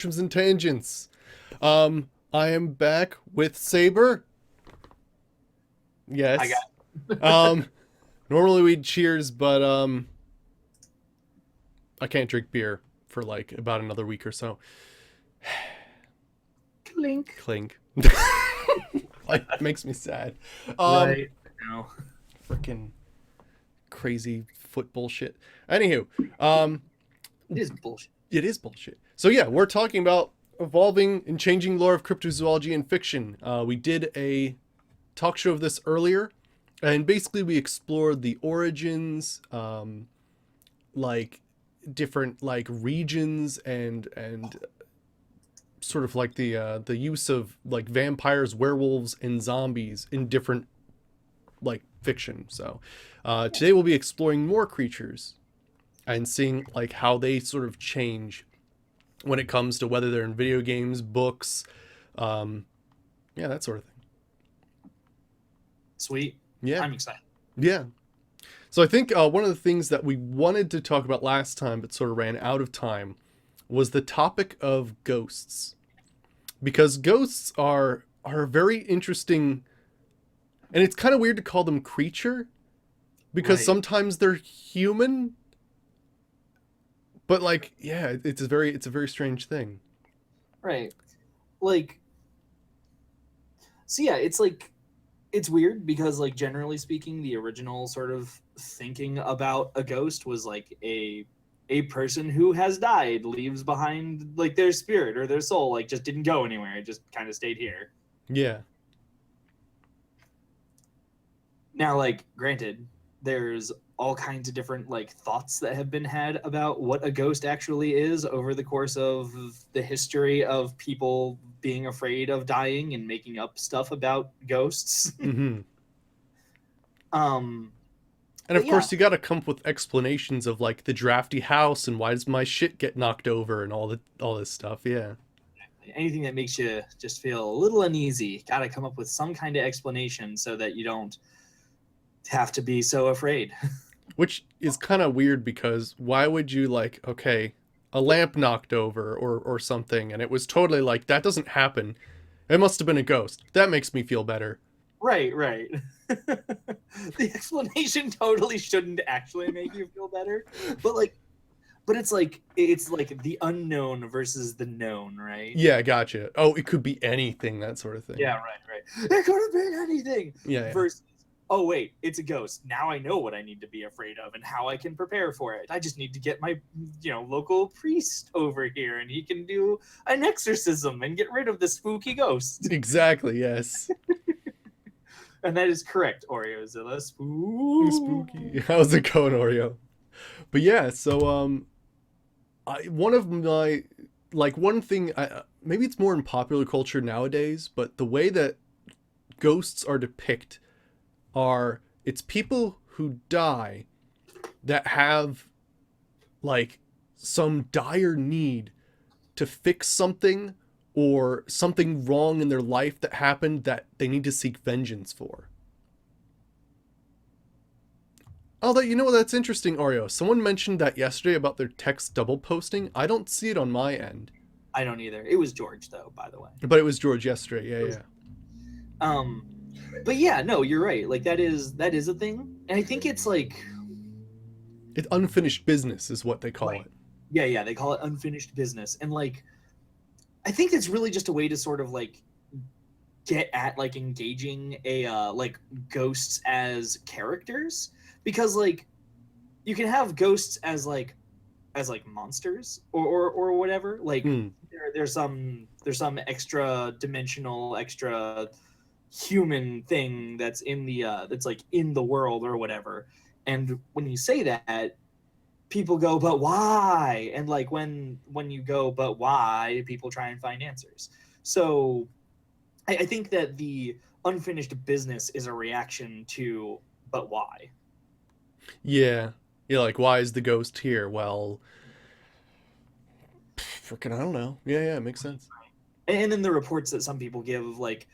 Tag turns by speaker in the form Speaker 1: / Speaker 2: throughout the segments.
Speaker 1: Tantrums and Tangents. I am back with Saber.
Speaker 2: I
Speaker 1: Yes.
Speaker 2: got
Speaker 1: Um, Normally we'd cheers, but I can't drink beer for like about another week or so.
Speaker 2: Clink.
Speaker 1: Clink. Like makes me sad. Um,
Speaker 2: Right now.
Speaker 1: Freaking crazy foot bullshit. Anywho, um,
Speaker 2: It is bullshit.
Speaker 1: it is bullshit. So yeah, we're talking about evolving and changing lore of cryptozoology and fiction. We did a talk show of this earlier, and basically we explored the origins, like different like regions and sort of like the use of like vampires, werewolves, and zombies in different like fiction. So today we'll be exploring more creatures and seeing like how they sort of change when it comes to whether they're in video games, books, um, yeah, that sort of thing.
Speaker 2: Sweet.
Speaker 1: Yeah,
Speaker 2: I'm excited.
Speaker 1: yeah. So I think one of the things that we wanted to talk about last time, but sort of ran out of time, was the topic of ghosts, because ghosts are very interesting, and it's kind of weird to call them creature because
Speaker 2: Right.
Speaker 1: sometimes they're human, but like yeah, it's a very strange thing.
Speaker 2: Right. Like, so yeah, it's weird because like generally speaking, the original sort of thinking about a ghost was like a person who has died leaves behind like their spirit or their soul, like just didn't go anywhere. It just kind of stayed here.
Speaker 1: Yeah,
Speaker 2: Now, like, granted, there's all kinds of different like thoughts that have been had about what a ghost actually is over the course of the history of people being afraid of dying and making up stuff about ghosts.
Speaker 1: mm-hmm.
Speaker 2: um,
Speaker 1: And
Speaker 2: but
Speaker 1: of
Speaker 2: yeah,
Speaker 1: course, you got to come up with explanations of like the drafty house and why does my shit get knocked over and all this stuff. Yeah,
Speaker 2: anything that makes you just feel a little uneasy, got to come up with some kind of explanation so that you don't have to be so afraid.
Speaker 1: which is kind of weird because why would you like okay, a lamp knocked over or something, and it was totally like that doesn't happen. It must have been a ghost. That makes me feel better.
Speaker 2: Right, right. The explanation totally shouldn't actually make you feel better, but like, but it's like the unknown versus the known, right?
Speaker 1: Yeah, gotcha. Oh, it could be anything, that sort of thing.
Speaker 2: Yeah, right, right. It could have been anything.
Speaker 1: Yeah, yeah.
Speaker 2: Versus, oh wait, it's a ghost. Now I know what I need to be afraid of and how I can prepare for it. I just need to get my, local priest over here, and he can do an exorcism and get rid of the spooky ghost.
Speaker 1: Exactly. Yes.
Speaker 2: And that is correct, Oreozilla. Spooky.
Speaker 1: Spooky. How's it going, Oreo? But yeah, so one of my like one thing maybe it's more in popular culture nowadays, but the way that ghosts are depicted are it's people who die that have like some dire need to fix something or something wrong in their life that happened that they need to seek vengeance for. Although, you know what, that's interesting, Oreo. Someone mentioned that yesterday about their text double posting. I don't see it on my end.
Speaker 2: I don't either. It was George though, by the way.
Speaker 1: But it was George yesterday. Yeah, yeah.
Speaker 2: Um, but yeah, no, you're right. Like that is a thing, and I think it's like
Speaker 1: It's unfinished business is what they call
Speaker 2: right.
Speaker 1: it.
Speaker 2: Yeah, yeah. They call it unfinished business, and like I think it's really just a way to sort of like get at like engaging a like ghosts as characters because like you can have ghosts as like monsters or whatever like
Speaker 1: Hmm.
Speaker 2: there's some extra dimensional extra human thing that's in the that's like in the world or whatever, and when you say that people go but why, and like when you go but why, people try and find answers. So I think that the unfinished business is a reaction to but why.
Speaker 1: Yeah. You're like, why is the ghost here? Well, freaking, I don't know. Yeah, yeah, it makes sense.
Speaker 2: And then the reports that some people give like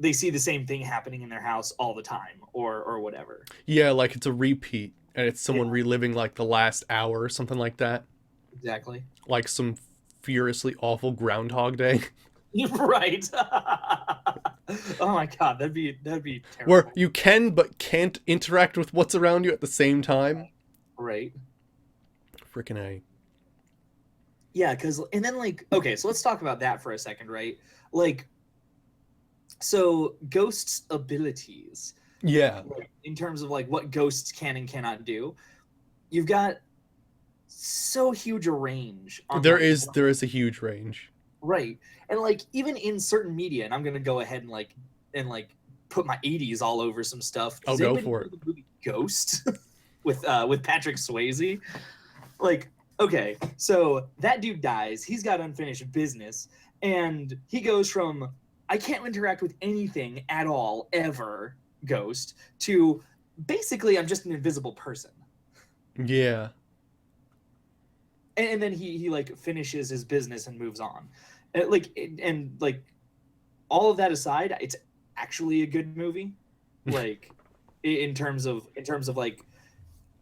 Speaker 2: they see the same thing happening in their house all the time or whatever.
Speaker 1: Yeah, like it's a repeat and it's
Speaker 2: Yeah,
Speaker 1: someone reliving like the last hour or something like that.
Speaker 2: exactly.
Speaker 1: Like some furiously awful Groundhog Day.
Speaker 2: You're right. Oh my god, that'd be
Speaker 1: Where
Speaker 2: terrible.
Speaker 1: you can but can't interact with what's around you at the same time.
Speaker 2: Right.
Speaker 1: Freaking A.
Speaker 2: Yeah, because and then like okay, so let's talk about that for a second, right? Like, so ghosts' abilities,
Speaker 1: Yeah.
Speaker 2: like, in terms of like what ghosts can and cannot do, you've got so huge a range on
Speaker 1: There
Speaker 2: like
Speaker 1: is there is a huge range.
Speaker 2: right, and like even in certain media, and I'm gonna go ahead and like put my 80s all over some stuff.
Speaker 1: I'll
Speaker 2: Does
Speaker 1: go
Speaker 2: anybody
Speaker 1: for
Speaker 2: know
Speaker 1: it.
Speaker 2: the movie Ghost with Patrick Swayze? Like, okay, so that dude dies. He's got unfinished business, and he goes from I can't interact with anything at all ever, Ghost, to basically I'm just an invisible person.
Speaker 1: Yeah.
Speaker 2: And then he like finishes his business and moves on. And like all of that aside, it's actually a good movie. Like in terms of like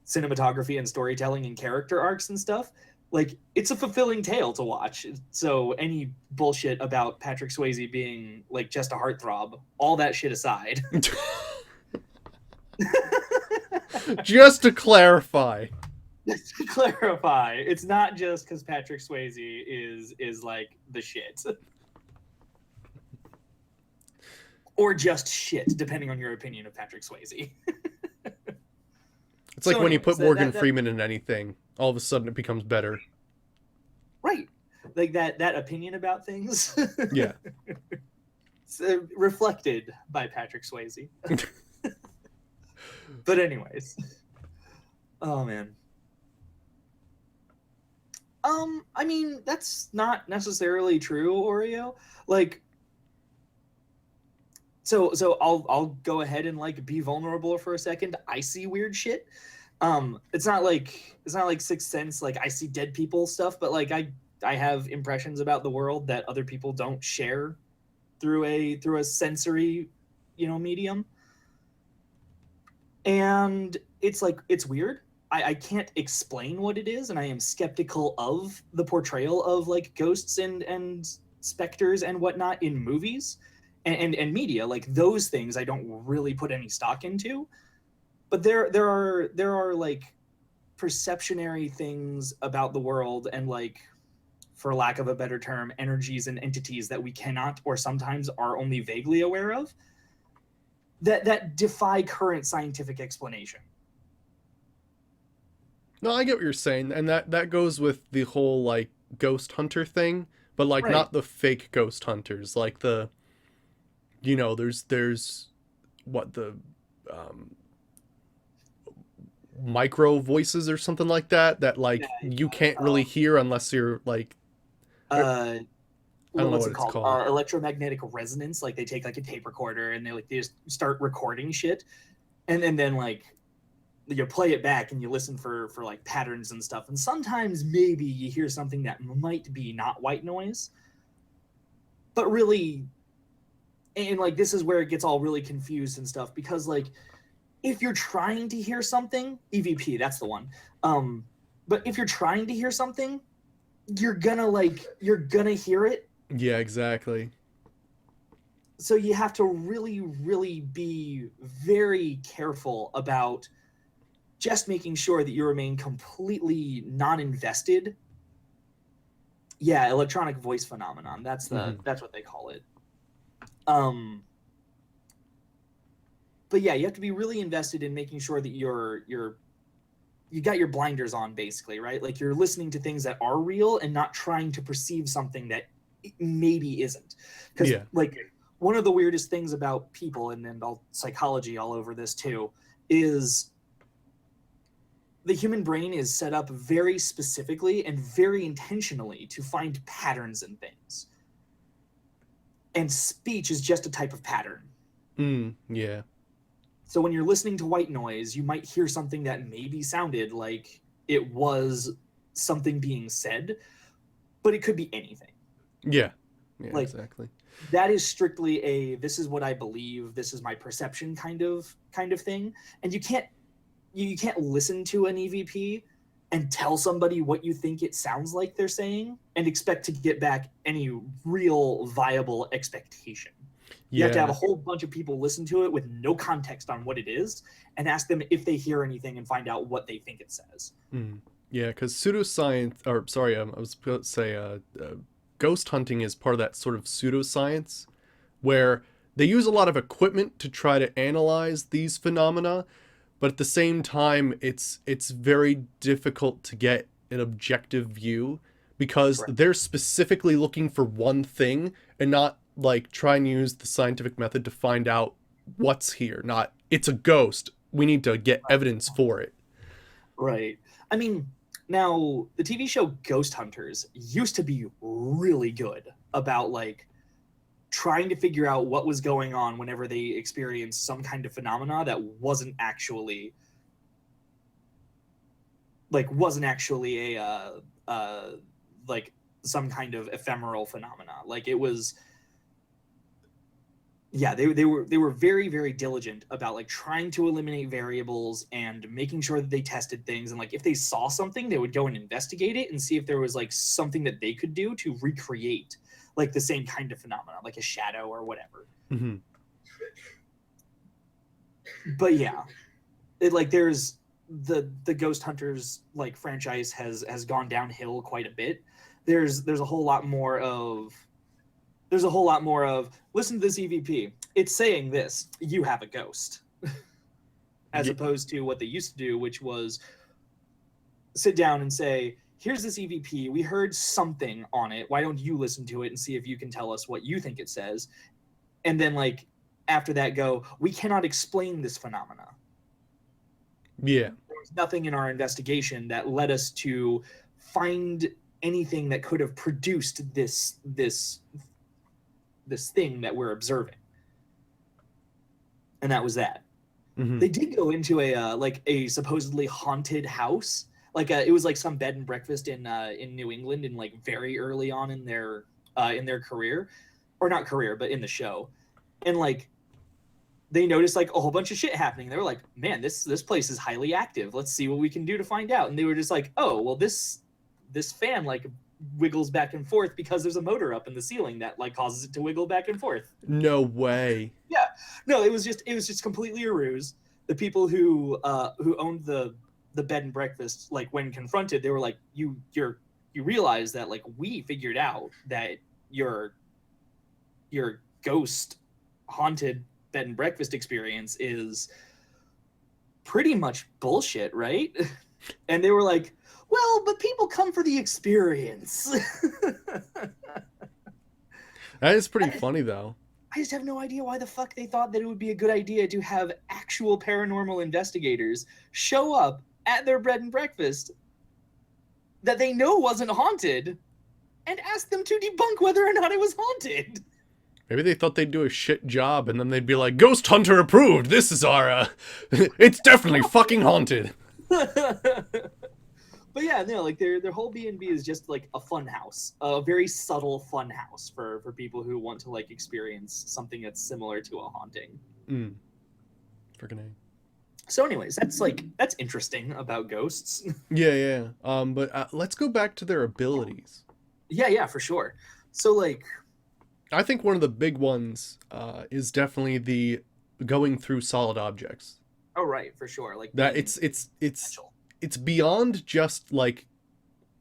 Speaker 2: cinematography and storytelling and character arcs and stuff, like it's a fulfilling tale to watch. So any bullshit about Patrick Swayze being like just a heartthrob, all that shit aside.
Speaker 1: Just to clarify.
Speaker 2: Just to clarify, it's not just because Patrick Swayze is like the shit. Or just shit, depending on your opinion of Patrick Swayze.
Speaker 1: It's like
Speaker 2: So
Speaker 1: when you
Speaker 2: anyways,
Speaker 1: put Morgan Freeman in anything, all of a sudden it becomes better.
Speaker 2: right, like that opinion about things.
Speaker 1: Yeah.
Speaker 2: It's, reflected by Patrick Swayze. But anyways, oh man. I mean that's not necessarily true, Oreo. Like, so I'll go ahead and like be vulnerable for a second. I see weird shit. It's not like Sixth Sense, like I see dead people stuff, but like I have impressions about the world that other people don't share through a sensory, medium. And it's like it's weird. I can't explain what it is, and I am skeptical of the portrayal of like ghosts and specters and whatnot in movies and media. Like those things I don't really put any stock into. But there are like perceptionary things about the world and like, for lack of a better term, energies and entities that we cannot or sometimes are only vaguely aware of that defy current scientific explanation.
Speaker 1: No, I get what you're saying, and that goes with the whole like ghost hunter thing, but like
Speaker 2: Right.
Speaker 1: not the fake ghost hunters, like the there's what the um micro voices or something like that
Speaker 2: Yeah.
Speaker 1: like you can't really hear unless you're like
Speaker 2: Uh,
Speaker 1: I don't know
Speaker 2: what's
Speaker 1: what
Speaker 2: it
Speaker 1: it's
Speaker 2: called?
Speaker 1: called.
Speaker 2: Electromagnetic resonance. Like they take like a tape recorder and they just start recording shit, and then like you play it back and you listen for like patterns and stuff. And sometimes maybe you hear something that might be not white noise, but really, and like this is where it gets all really confused and stuff, because like if you're trying to hear something, EVP, that's the one. But if you're trying to hear something, you're gonna hear it.
Speaker 1: Yeah, exactly.
Speaker 2: So you have to really, really be very careful about just making sure that you remain completely non-invested. Yeah, electronic voice phenomenon. That's what they call it. Um, but yeah, you have to be really invested in making sure that you got your blinders on, basically, right? Like you're listening to things that are real and not trying to perceive something that maybe isn't. Because
Speaker 1: Yeah.
Speaker 2: like one of the weirdest things about people, and all psychology all over this too, is the human brain is set up very specifically and very intentionally to find patterns in things. And speech is just a type of pattern.
Speaker 1: Yeah.
Speaker 2: So when you're listening to white noise, you might hear something that maybe sounded like it was something being said, but it could be anything.
Speaker 1: Yeah. Yeah,
Speaker 2: Like
Speaker 1: exactly.
Speaker 2: that is strictly a this is what I believe, this is my perception kind of thing. And you can't listen to an EVP and tell somebody what you think it sounds like they're saying and expect to get back any real viable expectation. You have to have a whole bunch of people listen to it with no context on what it is and ask them if they hear anything and find out what they think it says.
Speaker 1: Yeah, because pseudoscience, or sorry, I was going to say ghost hunting is part of that sort of pseudoscience where they use a lot of equipment to try to analyze these phenomena, but at the same time, it's very difficult to get an objective view because
Speaker 2: Correct.
Speaker 1: they're specifically looking for one thing and not like trying to use the scientific method to find out what's here. Not, it's a ghost. We need to get evidence for it.
Speaker 2: Right. I mean, now the TV show Ghost Hunters used to be really good about like trying to figure out what was going on whenever they experienced some kind of phenomena that wasn't actually a like some kind of ephemeral phenomena. Like it was, yeah, they were very, very diligent about like trying to eliminate variables and making sure that they tested things. And like if they saw something, they would go and investigate it and see if there was like something that they could do to recreate like the same kind of phenomena, like a shadow or whatever.
Speaker 1: Mm-hmm.
Speaker 2: But yeah, it like there's the Ghost Hunters like franchise has gone downhill quite a bit. There's a whole lot more of listen to this EVP. It's saying this. You have a ghost, as opposed to what they used to do, which was sit down and say, here's this EVP. We heard something on it. Why don't you listen to it and see if you can tell us what you think it says? And then like after that go, we cannot explain this phenomena.
Speaker 1: Yeah.
Speaker 2: There was nothing in our investigation that led us to find anything that could have produced this thing that we're observing. And that was that.
Speaker 1: Mm-hmm.
Speaker 2: They did go into a supposedly haunted house. Like it was like some bed and breakfast in New England in like very early on in their career, or not career, but in the show. And like they noticed like a whole bunch of shit happening. They were like, man, this place is highly active. Let's see what we can do to find out. And they were just like, oh, well, this fan like wiggles back and forth because there's a motor up in the ceiling that like causes it to wiggle back and forth.
Speaker 1: No way.
Speaker 2: Yeah. No, it was just completely a ruse. The people who owned the bed and breakfast, like when confronted, they were like, you realize that like we figured out that your ghost haunted bed and breakfast experience is pretty much bullshit, right? And they were like, well, but people come for the experience.
Speaker 1: That is pretty funny though.
Speaker 2: I just have no idea why the fuck they thought that it would be a good idea to have actual paranormal investigators show up at their bed and breakfast that they know wasn't haunted and ask them to debunk whether or not it was haunted.
Speaker 1: Maybe they thought they'd do a shit job and then they'd be like, Ghost Hunter approved. This is our, it's definitely fucking haunted.
Speaker 2: But yeah, no, like their whole B&B is just like a fun house, a very subtle fun house for people who want to like experience something that's similar to a haunting.
Speaker 1: Freaking A.
Speaker 2: So anyways, that's interesting about ghosts.
Speaker 1: Yeah. But let's go back to their abilities.
Speaker 2: Yeah, for sure. So like,
Speaker 1: I think one of the big ones is definitely the going through solid objects.
Speaker 2: oh right, for sure. Like
Speaker 1: That it's beyond just like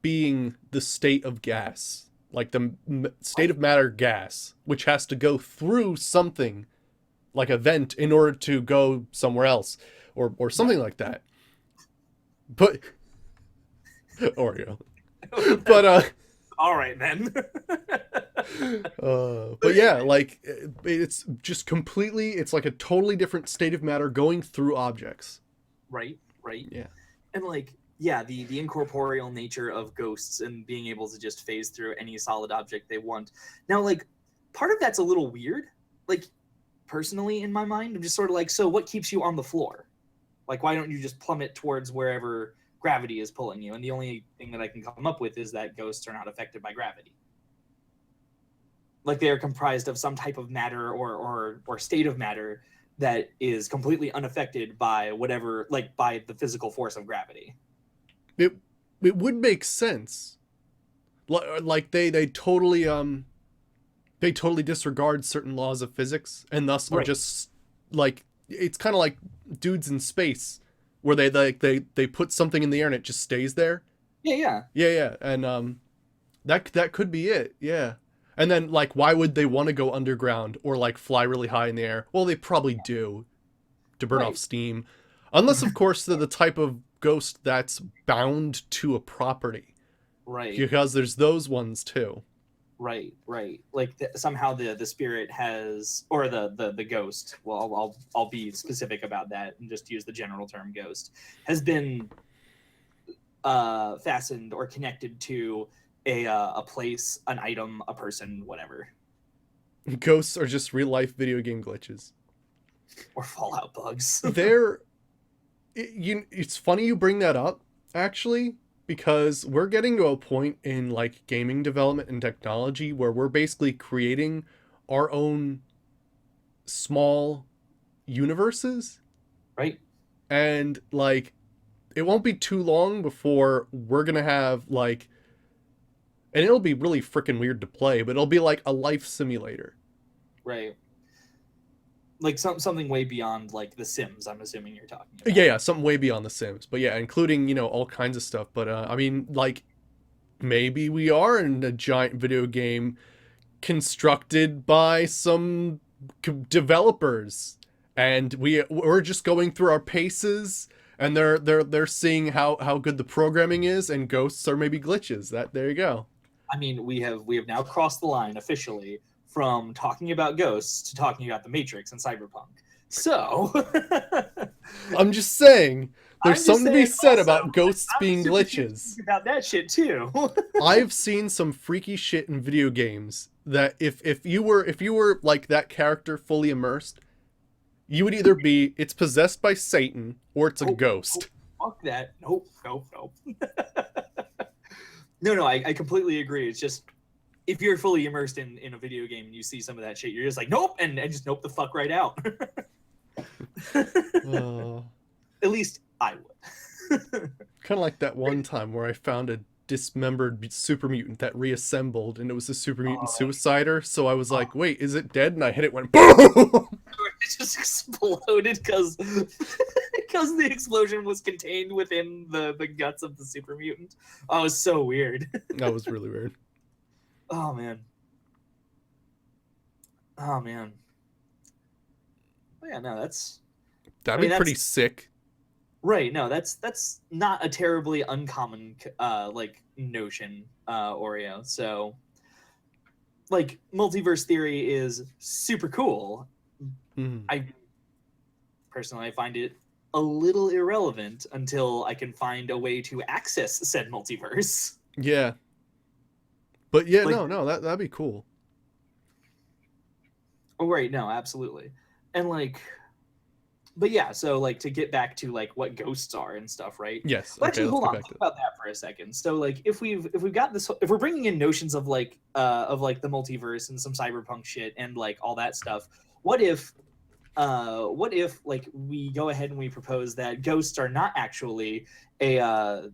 Speaker 1: being the state of gas, like the state of matter gas, which has to go through something like a vent in order to go somewhere else or something like that. But Oreo. But
Speaker 2: all right then.
Speaker 1: but yeah, like it's just completely, it's like a totally different state of matter going through objects.
Speaker 2: Right.
Speaker 1: Yeah.
Speaker 2: And like, yeah, the incorporeal nature of ghosts and being able to just phase through any solid object they want. Now, like, part of that's a little weird. Like, personally, in my mind, I'm just sort of like, so what keeps you on the floor? Like, why don't you just plummet towards wherever gravity is pulling you? And the only thing that I can come up with is that ghosts are not affected by gravity. Like, they are comprised of some type of matter or state of matter that is completely unaffected by whatever, like by the physical force of gravity.
Speaker 1: it would make sense. Like they totally disregard certain laws of physics and thus are
Speaker 2: Right.
Speaker 1: just like, it's kind of like dudes in space where they put something in the air and it just stays there.
Speaker 2: Yeah, yeah.
Speaker 1: Yeah, and that could be it. Yeah. And then like why would they want to go underground or like fly really high in the air? Well, they probably do to burn off
Speaker 2: Right.
Speaker 1: steam. Unless of course they're the type of ghost that's bound to a property.
Speaker 2: Right.
Speaker 1: Because there's those ones too.
Speaker 2: Right. Like somehow the spirit has, or the ghost. Well, I'll be specific about that and just use the general term ghost, has been fastened or connected to a place, an item, a person, whatever,
Speaker 1: Ghosts are just real life video game glitches.
Speaker 2: or Fallout bugs.
Speaker 1: It's funny you bring that up, actually, because we're getting to a point in like gaming development and technology where we're basically creating our own small universes,
Speaker 2: Right.
Speaker 1: and like it won't be too long before we're gonna have like, and it'll be really freaking weird to play, but it'll be like a life simulator.
Speaker 2: Right. Like something way beyond like The Sims. I'm assuming you're talking about.
Speaker 1: Yeah, something way beyond The Sims, but yeah, including all kinds of stuff. But I mean, like maybe we are in a giant video game constructed by some developers, and we're just going through our paces, and they're seeing how good the programming is, and ghosts are maybe glitches. That there you go.
Speaker 2: I mean, we have now crossed the line officially from talking about ghosts to talking about the Matrix and Cyberpunk. So
Speaker 1: I'm just saying,
Speaker 2: I'm
Speaker 1: there's
Speaker 2: just
Speaker 1: something to be
Speaker 2: saying
Speaker 1: said
Speaker 2: also,
Speaker 1: about ghosts
Speaker 2: I'm
Speaker 1: being
Speaker 2: super
Speaker 1: glitches.
Speaker 2: curious about that shit too.
Speaker 1: I've seen some freaky shit in video games that if you were like that character fully immersed, you would either be it's possessed by Satan or it's a ghost.
Speaker 2: Fuck that. Nope. No, I completely agree. It's just if you're fully immersed in a video game and you see some of that shit, you're just like, nope, and just nope the fuck right out. At least I would.
Speaker 1: Kind of like that one time where I found a dismembered super mutant that reassembled, and it was a super mutant suicider. So I was like, wait, is it dead? And I hit it, went boom.
Speaker 2: It just exploded because the explosion was contained within the guts of the super mutant. Oh, it was so weird.
Speaker 1: That was really weird.
Speaker 2: Oh man. Oh yeah, no,
Speaker 1: That'd be pretty sick.
Speaker 2: Right. No, that's not a terribly uncommon like notion, Oreo. So like multiverse theory is super cool.
Speaker 1: Mm.
Speaker 2: I personally find it a little irrelevant until I can find a way to access said multiverse.
Speaker 1: Yeah. But yeah,
Speaker 2: Like,
Speaker 1: no, that'd be cool.
Speaker 2: Oh, right. No, absolutely. And like, but yeah, so like to get back to like what ghosts are and stuff, right?
Speaker 1: Yes.
Speaker 2: Well,
Speaker 1: Okay,
Speaker 2: actually,
Speaker 1: let's
Speaker 2: hold
Speaker 1: get
Speaker 2: on.
Speaker 1: back
Speaker 2: Think
Speaker 1: to
Speaker 2: about that for a second. So like, if we've got this, if we're bringing in notions of like the multiverse and some cyberpunk shit and like all that stuff, what if like we go ahead and we propose that ghosts are not actually a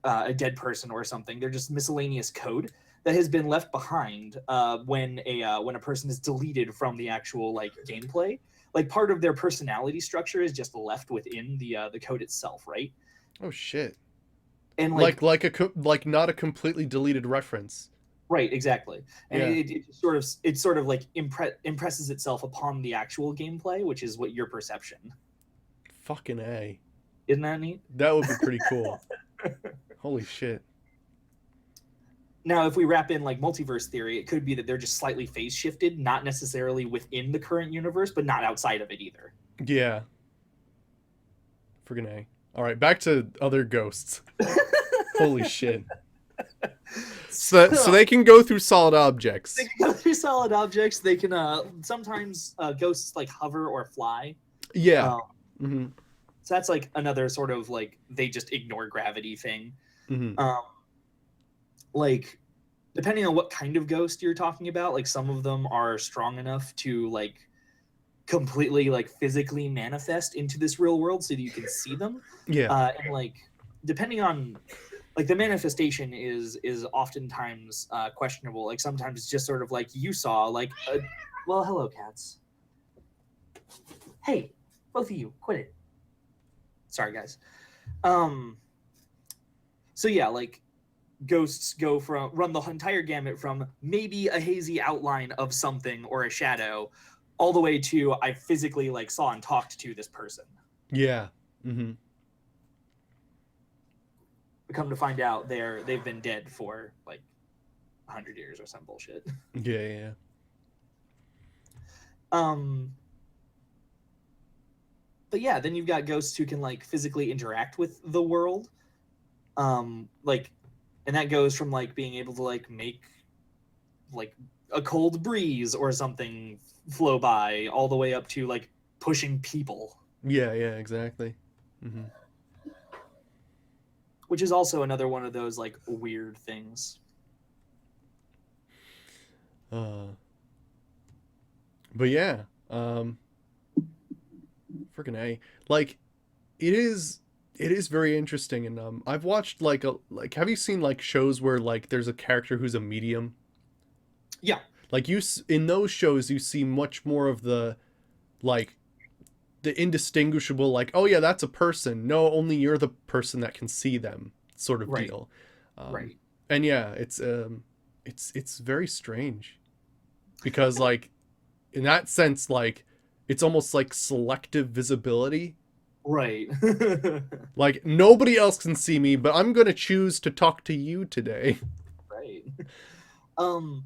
Speaker 2: a dead person or something. They're just miscellaneous code that has been left behind when a person is deleted from the actual like gameplay. Like part of their personality structure is just left within the code itself, right?
Speaker 1: Oh shit.
Speaker 2: And
Speaker 1: like not a completely deleted reference.
Speaker 2: right, exactly. And
Speaker 1: Yeah.
Speaker 2: it sort of like impresses itself upon the actual gameplay, which is what your perception.
Speaker 1: Fucking A.
Speaker 2: Isn't that neat?
Speaker 1: That would be pretty cool. Holy shit.
Speaker 2: Now, if we wrap in like multiverse theory, it could be that they're just slightly phase shifted, not necessarily within the current universe, but not outside of it either.
Speaker 1: Yeah. Friggin' A. All right, back to other ghosts. Holy shit. So they can go through solid objects.
Speaker 2: They can go through solid objects. They can sometimes ghosts like hover or fly.
Speaker 1: Yeah. Mm-hmm.
Speaker 2: So that's like another sort of like they just ignore gravity thing.
Speaker 1: Mm-hmm.
Speaker 2: Like depending on what kind of ghost you're talking about, like some of them are strong enough to like completely like physically manifest into this real world so that you can see them.
Speaker 1: Yeah.
Speaker 2: And like depending on like the manifestation is oftentimes questionable. Like sometimes it's just sort of like you saw like well, hello cats. Hey, both of you, quit it. Sorry guys. Um so yeah, like ghosts go from run the entire gamut from maybe a hazy outline of something or a shadow all the way to I physically like saw and talked to this person.
Speaker 1: Yeah. Mm-hmm.
Speaker 2: We come to find out they've been dead for like 100 years or some bullshit.
Speaker 1: Yeah, yeah.
Speaker 2: Um but yeah, then you've got ghosts who can like physically interact with the world. Like and that goes from like being able to like make like a cold breeze or something flow by all the way up to like pushing people,
Speaker 1: Yeah, yeah, exactly. Mm-hmm.
Speaker 2: which is also another one of those like weird things.
Speaker 1: Uh, but yeah, freaking A. Like, it is very interesting, and I've watched like have you seen like shows where like there's a character who's a medium?
Speaker 2: Yeah,
Speaker 1: Like in those shows you see much more of the like the indistinguishable like, oh yeah, that's a person. No, only you're the person that can see them sort of
Speaker 2: right,
Speaker 1: deal. Um,
Speaker 2: right,
Speaker 1: and yeah, it's very strange because like in that sense like it's almost like selective visibility.
Speaker 2: right.
Speaker 1: Like nobody else can see me, but I'm going to choose to talk to you today.
Speaker 2: Right. Um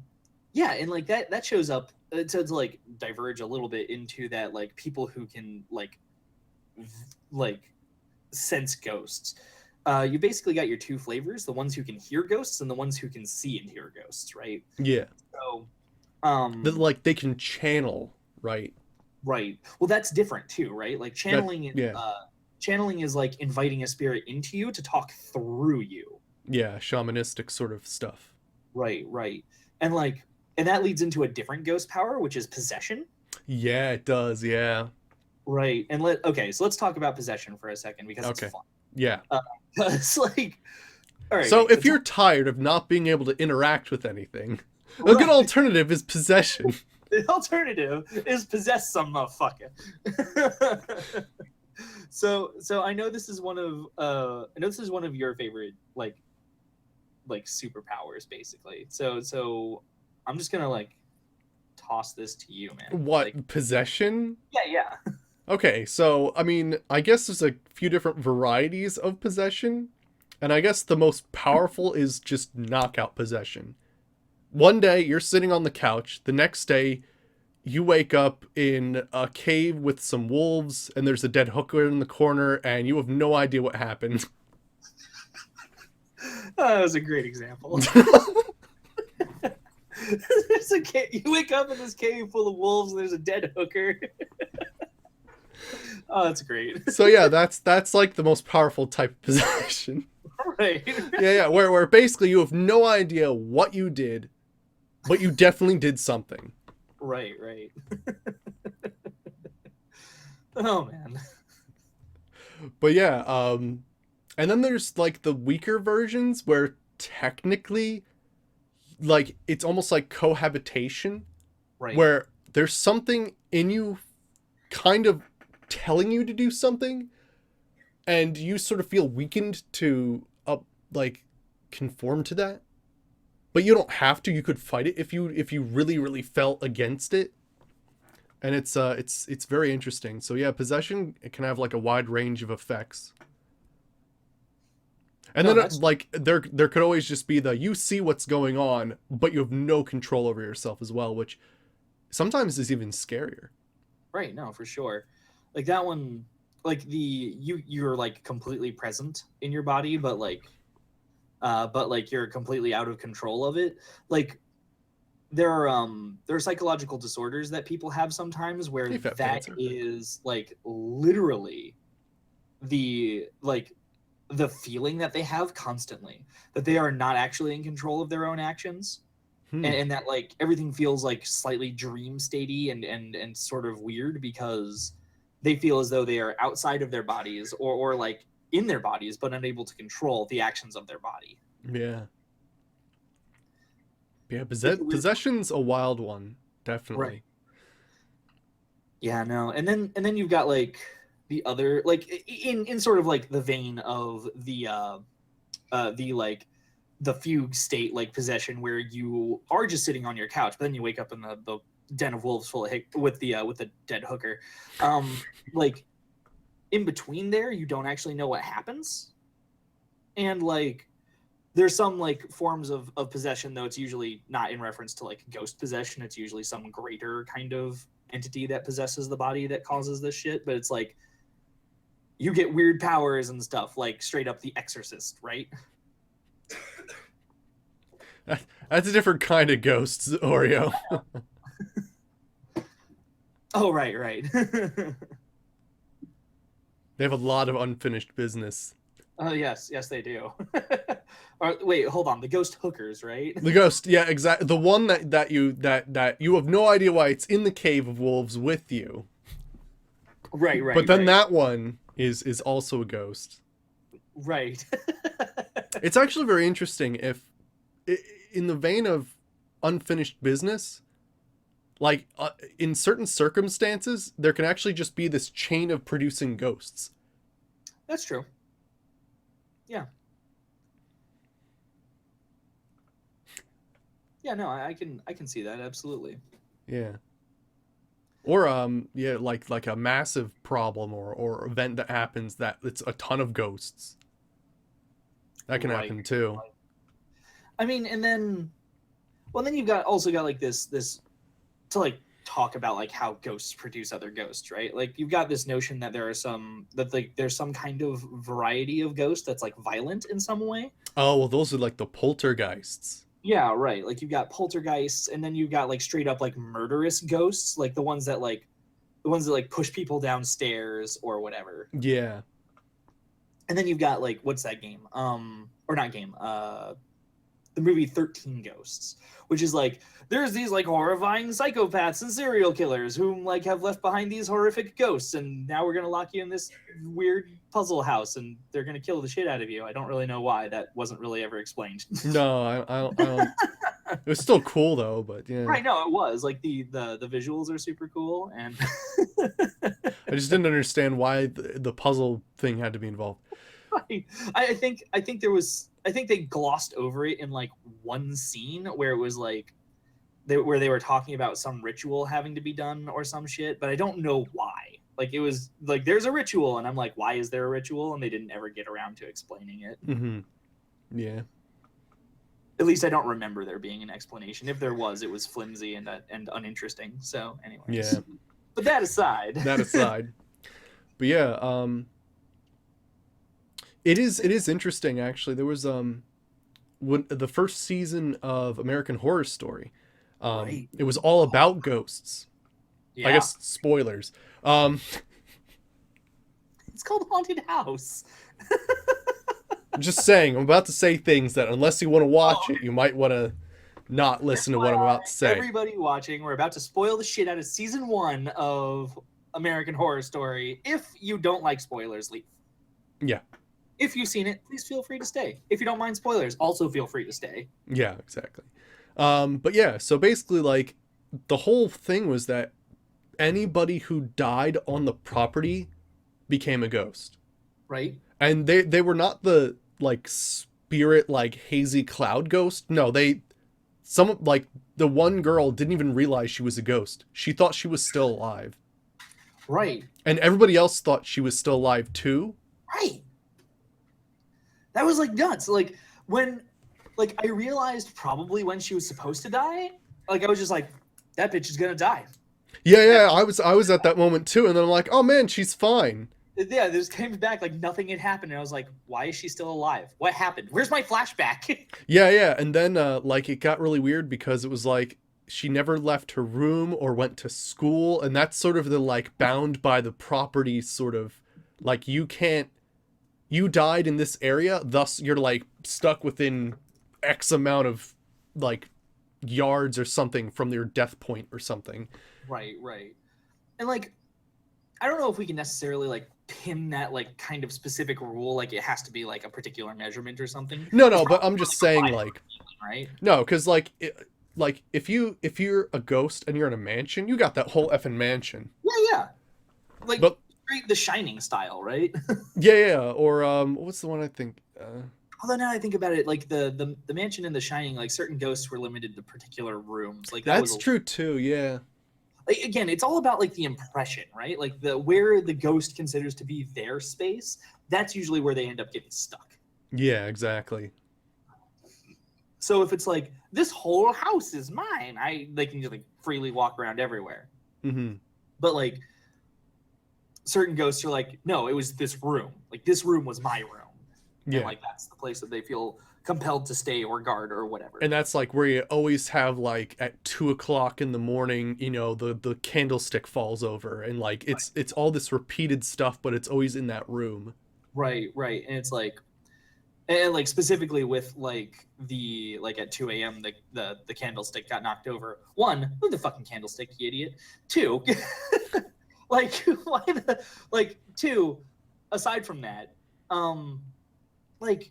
Speaker 2: yeah, and like that shows up to like diverge a little bit into that like people who can like sense ghosts. You basically got your two flavors, the ones who can hear ghosts and the ones who can see and hear ghosts, right?
Speaker 1: Yeah.
Speaker 2: So
Speaker 1: That like they can channel, right?
Speaker 2: right. Well, that's different too, right? Like
Speaker 1: That yeah.
Speaker 2: channeling is like inviting a spirit into you to talk through you.
Speaker 1: Yeah, shamanistic sort of stuff.
Speaker 2: Right, right. And like and that leads into a different ghost power, which is possession.
Speaker 1: Yeah, it does. Yeah.
Speaker 2: Right. And so let's talk about possession for a second because it's
Speaker 1: Okay.
Speaker 2: fun.
Speaker 1: Yeah.
Speaker 2: It's like all right,
Speaker 1: So
Speaker 2: wait. So
Speaker 1: if you're tired of not being able to interact with anything, a good
Speaker 2: right.
Speaker 1: alternative is possession.
Speaker 2: The alternative is possess some motherfucker. So I know this is one of your favorite like superpowers basically. So I'm just gonna like toss this to you, man. Like
Speaker 1: What, possession?
Speaker 2: yeah.
Speaker 1: Okay, so I mean, I guess there's a few different varieties of possession, and I guess the most powerful is just knockout possession. One day you're sitting on the couch, the next day you wake up in a cave with some wolves and there's a dead hooker in the corner and you have no idea what happened.
Speaker 2: That was a great example. You wake up in this cave full of wolves and there's a dead hooker. Oh, that's great.
Speaker 1: So yeah, that's like the most powerful type of possession.
Speaker 2: Right.
Speaker 1: Yeah, where basically you have no idea what you did, but you definitely did something.
Speaker 2: Right. Oh man.
Speaker 1: But yeah, and then there's like the weaker versions where technically like it's almost like cohabitation,
Speaker 2: Right.
Speaker 1: where there's something in you kind of telling you to do something and you sort of feel weakened to like conform to that, but you don't have to. You could fight it if you really felt against it. And it's very interesting. So yeah, possession, it can have like a wide range of effects. And
Speaker 2: No,
Speaker 1: then
Speaker 2: that's
Speaker 1: like there could always just be the you see what's going on, but you have no control over yourself as well, which sometimes is even scarier.
Speaker 2: right. No, for sure. Like that one, like you're like completely present in your body, but like you're completely out of control of it. Like there are psychological disorders that people have sometimes where
Speaker 1: You've had
Speaker 2: that
Speaker 1: cancer.
Speaker 2: is like literally the feeling that they have constantly that they are not actually in control of their own actions,
Speaker 1: Hmm.
Speaker 2: and that like everything feels like slightly dream statey and sort of weird because they feel as though they are outside of their bodies or like in their bodies, but unable to control the actions of their body.
Speaker 1: Yeah. Yeah,
Speaker 2: It's a weird-
Speaker 1: possession's a wild one,
Speaker 2: Right.
Speaker 1: definitely.
Speaker 2: Yeah, no. And then you've got like the other, like in sort of like the vein of the like the fugue state, like possession, where you are just sitting on your couch, but then you wake up in the den of wolves full of with the dead hooker. Like in between there, you don't actually know what happens. And like there's some like forms of possession, though it's usually not in reference to like ghost possession. It's usually some greater kind of entity that possesses the body that causes this shit. But it's like you get weird powers and stuff, like straight up The Exorcist, right?
Speaker 1: That's a different kind of ghosts, Oreo.
Speaker 2: Oh, right.
Speaker 1: They have a lot of unfinished business.
Speaker 2: Oh, yes, they do. Or, wait, hold on. The ghost hookers, right?
Speaker 1: The ghost, yeah, exactly. The one that you have no idea why it's in the cave of wolves with you.
Speaker 2: Right.
Speaker 1: But then
Speaker 2: right.
Speaker 1: that one is also a ghost.
Speaker 2: Right.
Speaker 1: It's actually very interesting if, in the vein of unfinished business, like in certain circumstances, there can actually just be this chain of producing ghosts.
Speaker 2: That's true. Yeah. Yeah, no, I can see that, absolutely.
Speaker 1: Yeah. Or yeah, like a massive problem or event that happens that it's a ton of ghosts. That can happen too.
Speaker 2: I mean, and then you've also got like this to like talk about like how ghosts produce other ghosts, right? Like you've got this notion that there's some kind of variety of ghosts that's like violent in some way.
Speaker 1: Oh, well, those are like the poltergeists.
Speaker 2: Yeah, right. Like you've got poltergeists, and then you've got like straight up like murderous ghosts, like the ones that push people downstairs or whatever.
Speaker 1: Yeah.
Speaker 2: And then you've got like, what's that game? Or not game. The movie 13 Ghosts, which is like there's these like horrifying psychopaths and serial killers who like have left behind these horrific ghosts, and now we're gonna lock you in this weird puzzle house, and they're gonna kill the shit out of you. I don't really know why. That wasn't really ever explained.
Speaker 1: No, I don't. It was still cool though, but yeah.
Speaker 2: Right? No, it was like the visuals are super cool, and
Speaker 1: I just didn't understand why the puzzle thing had to be involved.
Speaker 2: Right. I think they glossed over it in like one scene where it was like where they were talking about some ritual having to be done or some shit, but I don't know why. Like it was like there's a ritual, and I'm like, why is there a ritual? And they didn't ever get around to explaining it.
Speaker 1: Mm-hmm. Yeah.
Speaker 2: At least I don't remember there being an explanation. If there was, it was flimsy and uninteresting. So, anyways.
Speaker 1: Yeah.
Speaker 2: But that aside.
Speaker 1: But yeah, it is interesting actually. There was when the first season of American Horror Story,
Speaker 2: Right.
Speaker 1: it was all about ghosts.
Speaker 2: Yeah.
Speaker 1: I guess spoilers.
Speaker 2: It's called Haunted House.
Speaker 1: I'm just saying, I'm about to say things that unless you want to watch it, you might want to not listen to what I'm about to say.
Speaker 2: Everybody watching, we're about to spoil the shit out of season 1 of American Horror Story. If you don't like spoilers, leave.
Speaker 1: Yeah.
Speaker 2: If you've seen it, please feel free to stay. If you don't mind spoilers, also feel free to stay.
Speaker 1: Yeah, exactly. But yeah, so basically, like, the whole thing was that anybody who died on the property became a ghost.
Speaker 2: Right?
Speaker 1: And they were not the, like, spirit, like, hazy cloud ghost. No, the one girl didn't even realize she was a ghost. She thought she was still alive.
Speaker 2: Right.
Speaker 1: And everybody else thought she was still alive, too.
Speaker 2: Right. That was, like, nuts. Like, when... Like, I realized probably when she was supposed to die. Like, I was just like, that bitch is gonna die.
Speaker 1: Yeah, I was at that moment too, and then I'm like, oh man, she's fine.
Speaker 2: Yeah, this came back like nothing had happened, and I was like, why is she still alive? What happened? Where's my flashback?
Speaker 1: Yeah, and then like it got really weird because it was like she never left her room or went to school, and that's sort of the like bound by the property sort of like you died in this area, thus you're like stuck within X amount of like yards or something from your death point or something.
Speaker 2: Right. And like I don't know if we can necessarily like pin that like kind of specific rule, like it has to be like a particular measurement or something. It's
Speaker 1: No, but
Speaker 2: probably
Speaker 1: I'm
Speaker 2: more
Speaker 1: just
Speaker 2: like a
Speaker 1: saying
Speaker 2: vibe
Speaker 1: like
Speaker 2: feeling, right?
Speaker 1: no, because like if you're a ghost and you're in a mansion, you got that whole effing mansion.
Speaker 2: Yeah. Like
Speaker 1: But
Speaker 2: straight The Shining style, right?
Speaker 1: yeah, or what's the one I think?
Speaker 2: Although now I think about it, like the mansion in The Shining, like certain ghosts were limited to particular rooms. Like that was
Speaker 1: That's true too. Yeah.
Speaker 2: like again, it's all about like the impression, right? Like the where the ghost considers to be their space, that's usually where they end up getting stuck.
Speaker 1: Yeah, exactly.
Speaker 2: So if it's like this whole house is mine, they can just like freely walk around everywhere.
Speaker 1: Mm-hmm.
Speaker 2: But like certain ghosts are like, no, it was this room. Like this room was my room. And
Speaker 1: Yeah.
Speaker 2: like that's the place that they feel compelled to stay or guard or whatever.
Speaker 1: And that's like where you always have like at 2 o'clock in the morning, the candlestick falls over, and like it's all this repeated stuff, but it's always in that room.
Speaker 2: Right. And it's like and like specifically with like the like at 2 a.m. The candlestick got knocked over. One, move the fucking candlestick, you idiot. Two, like why the like two, aside from that, like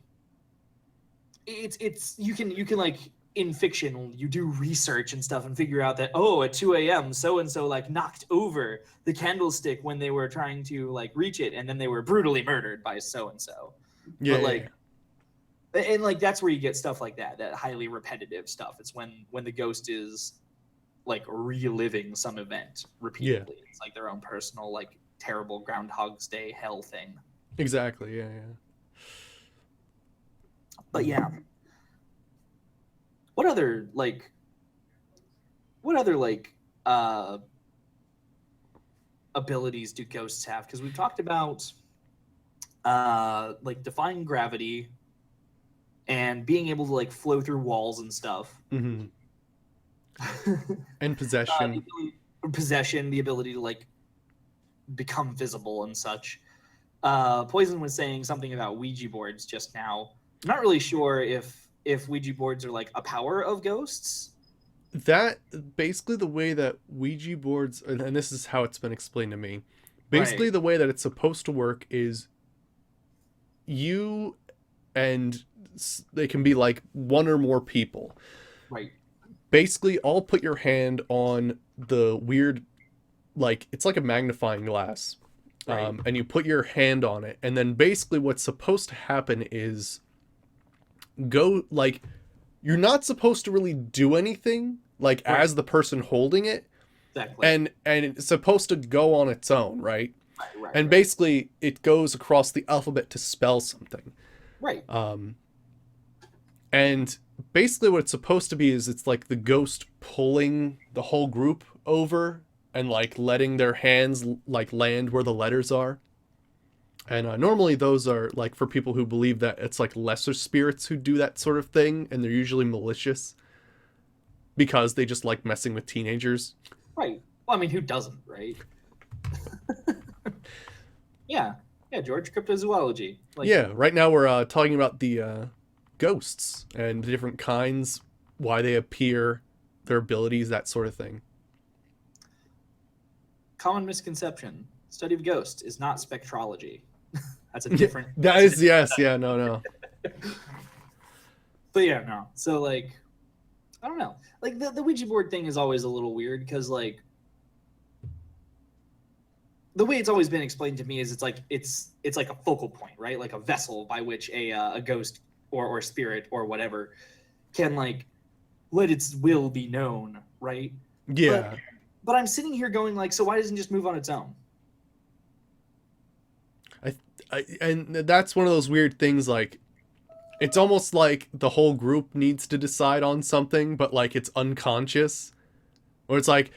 Speaker 2: it's you can like in fiction you do research and stuff and figure out that at 2 a.m. so and so like knocked over the candlestick when they were trying to like reach it and then they were brutally murdered by so and so.
Speaker 1: Yeah.
Speaker 2: But like and like that's where you get stuff like that highly repetitive stuff. It's when the ghost is like reliving some event repeatedly. It's like their own personal like terrible Groundhog's Day hell thing.
Speaker 1: Exactly. Yeah.
Speaker 2: But yeah, what other like uh abilities do ghosts have? Because we've talked about like defying gravity and being able to like flow through walls and stuff.
Speaker 1: Mm-hmm. And possession.
Speaker 2: Possession, the ability to like become visible and such. Poison was saying something about Ouija boards just now. I'm not really sure if Ouija boards are like a power of ghosts.
Speaker 1: That basically the way that Ouija boards, and this is how it's been explained to me. Basically,
Speaker 2: Right.
Speaker 1: the way that it's supposed to work is you and they can be like one or more people.
Speaker 2: Right.
Speaker 1: Basically, all put your hand on the weird, like it's like a magnifying glass,
Speaker 2: Right.
Speaker 1: and you put your hand on it, and then basically what's supposed to happen is go like you're not supposed to really do anything like
Speaker 2: Right.
Speaker 1: as the person holding it,
Speaker 2: Exactly.
Speaker 1: and it's supposed to go on its own, right?
Speaker 2: Right.
Speaker 1: And basically it goes across the alphabet to spell something.
Speaker 2: Right.
Speaker 1: And basically what it's supposed to be is it's like the ghost pulling the whole group over and like letting their hands like land where the letters are. And normally those are like for people who believe that it's like lesser spirits who do that sort of thing, and they're usually malicious because they just like messing with teenagers.
Speaker 2: Right. Well, I mean, who doesn't, right? Yeah. Yeah, George, cryptozoology. Like,
Speaker 1: Yeah, right now we're talking about the ghosts and the different kinds, why they appear, their abilities, that sort of thing.
Speaker 2: common misconception: study of ghosts is not spectrology. That's a different.
Speaker 1: That is, yes, yeah, no.
Speaker 2: But yeah, no. So like, I don't know. Like the Ouija board thing is always a little weird because like the way it's always been explained to me is it's like a focal point, right? Like a vessel by which a ghost or spirit or whatever can like let its will be known, right?
Speaker 1: Yeah.
Speaker 2: But I'm sitting here going like, so why doesn't it just move on its own?
Speaker 1: And that's one of those weird things, like it's almost like the whole group needs to decide on something, but like it's unconscious, or it's like,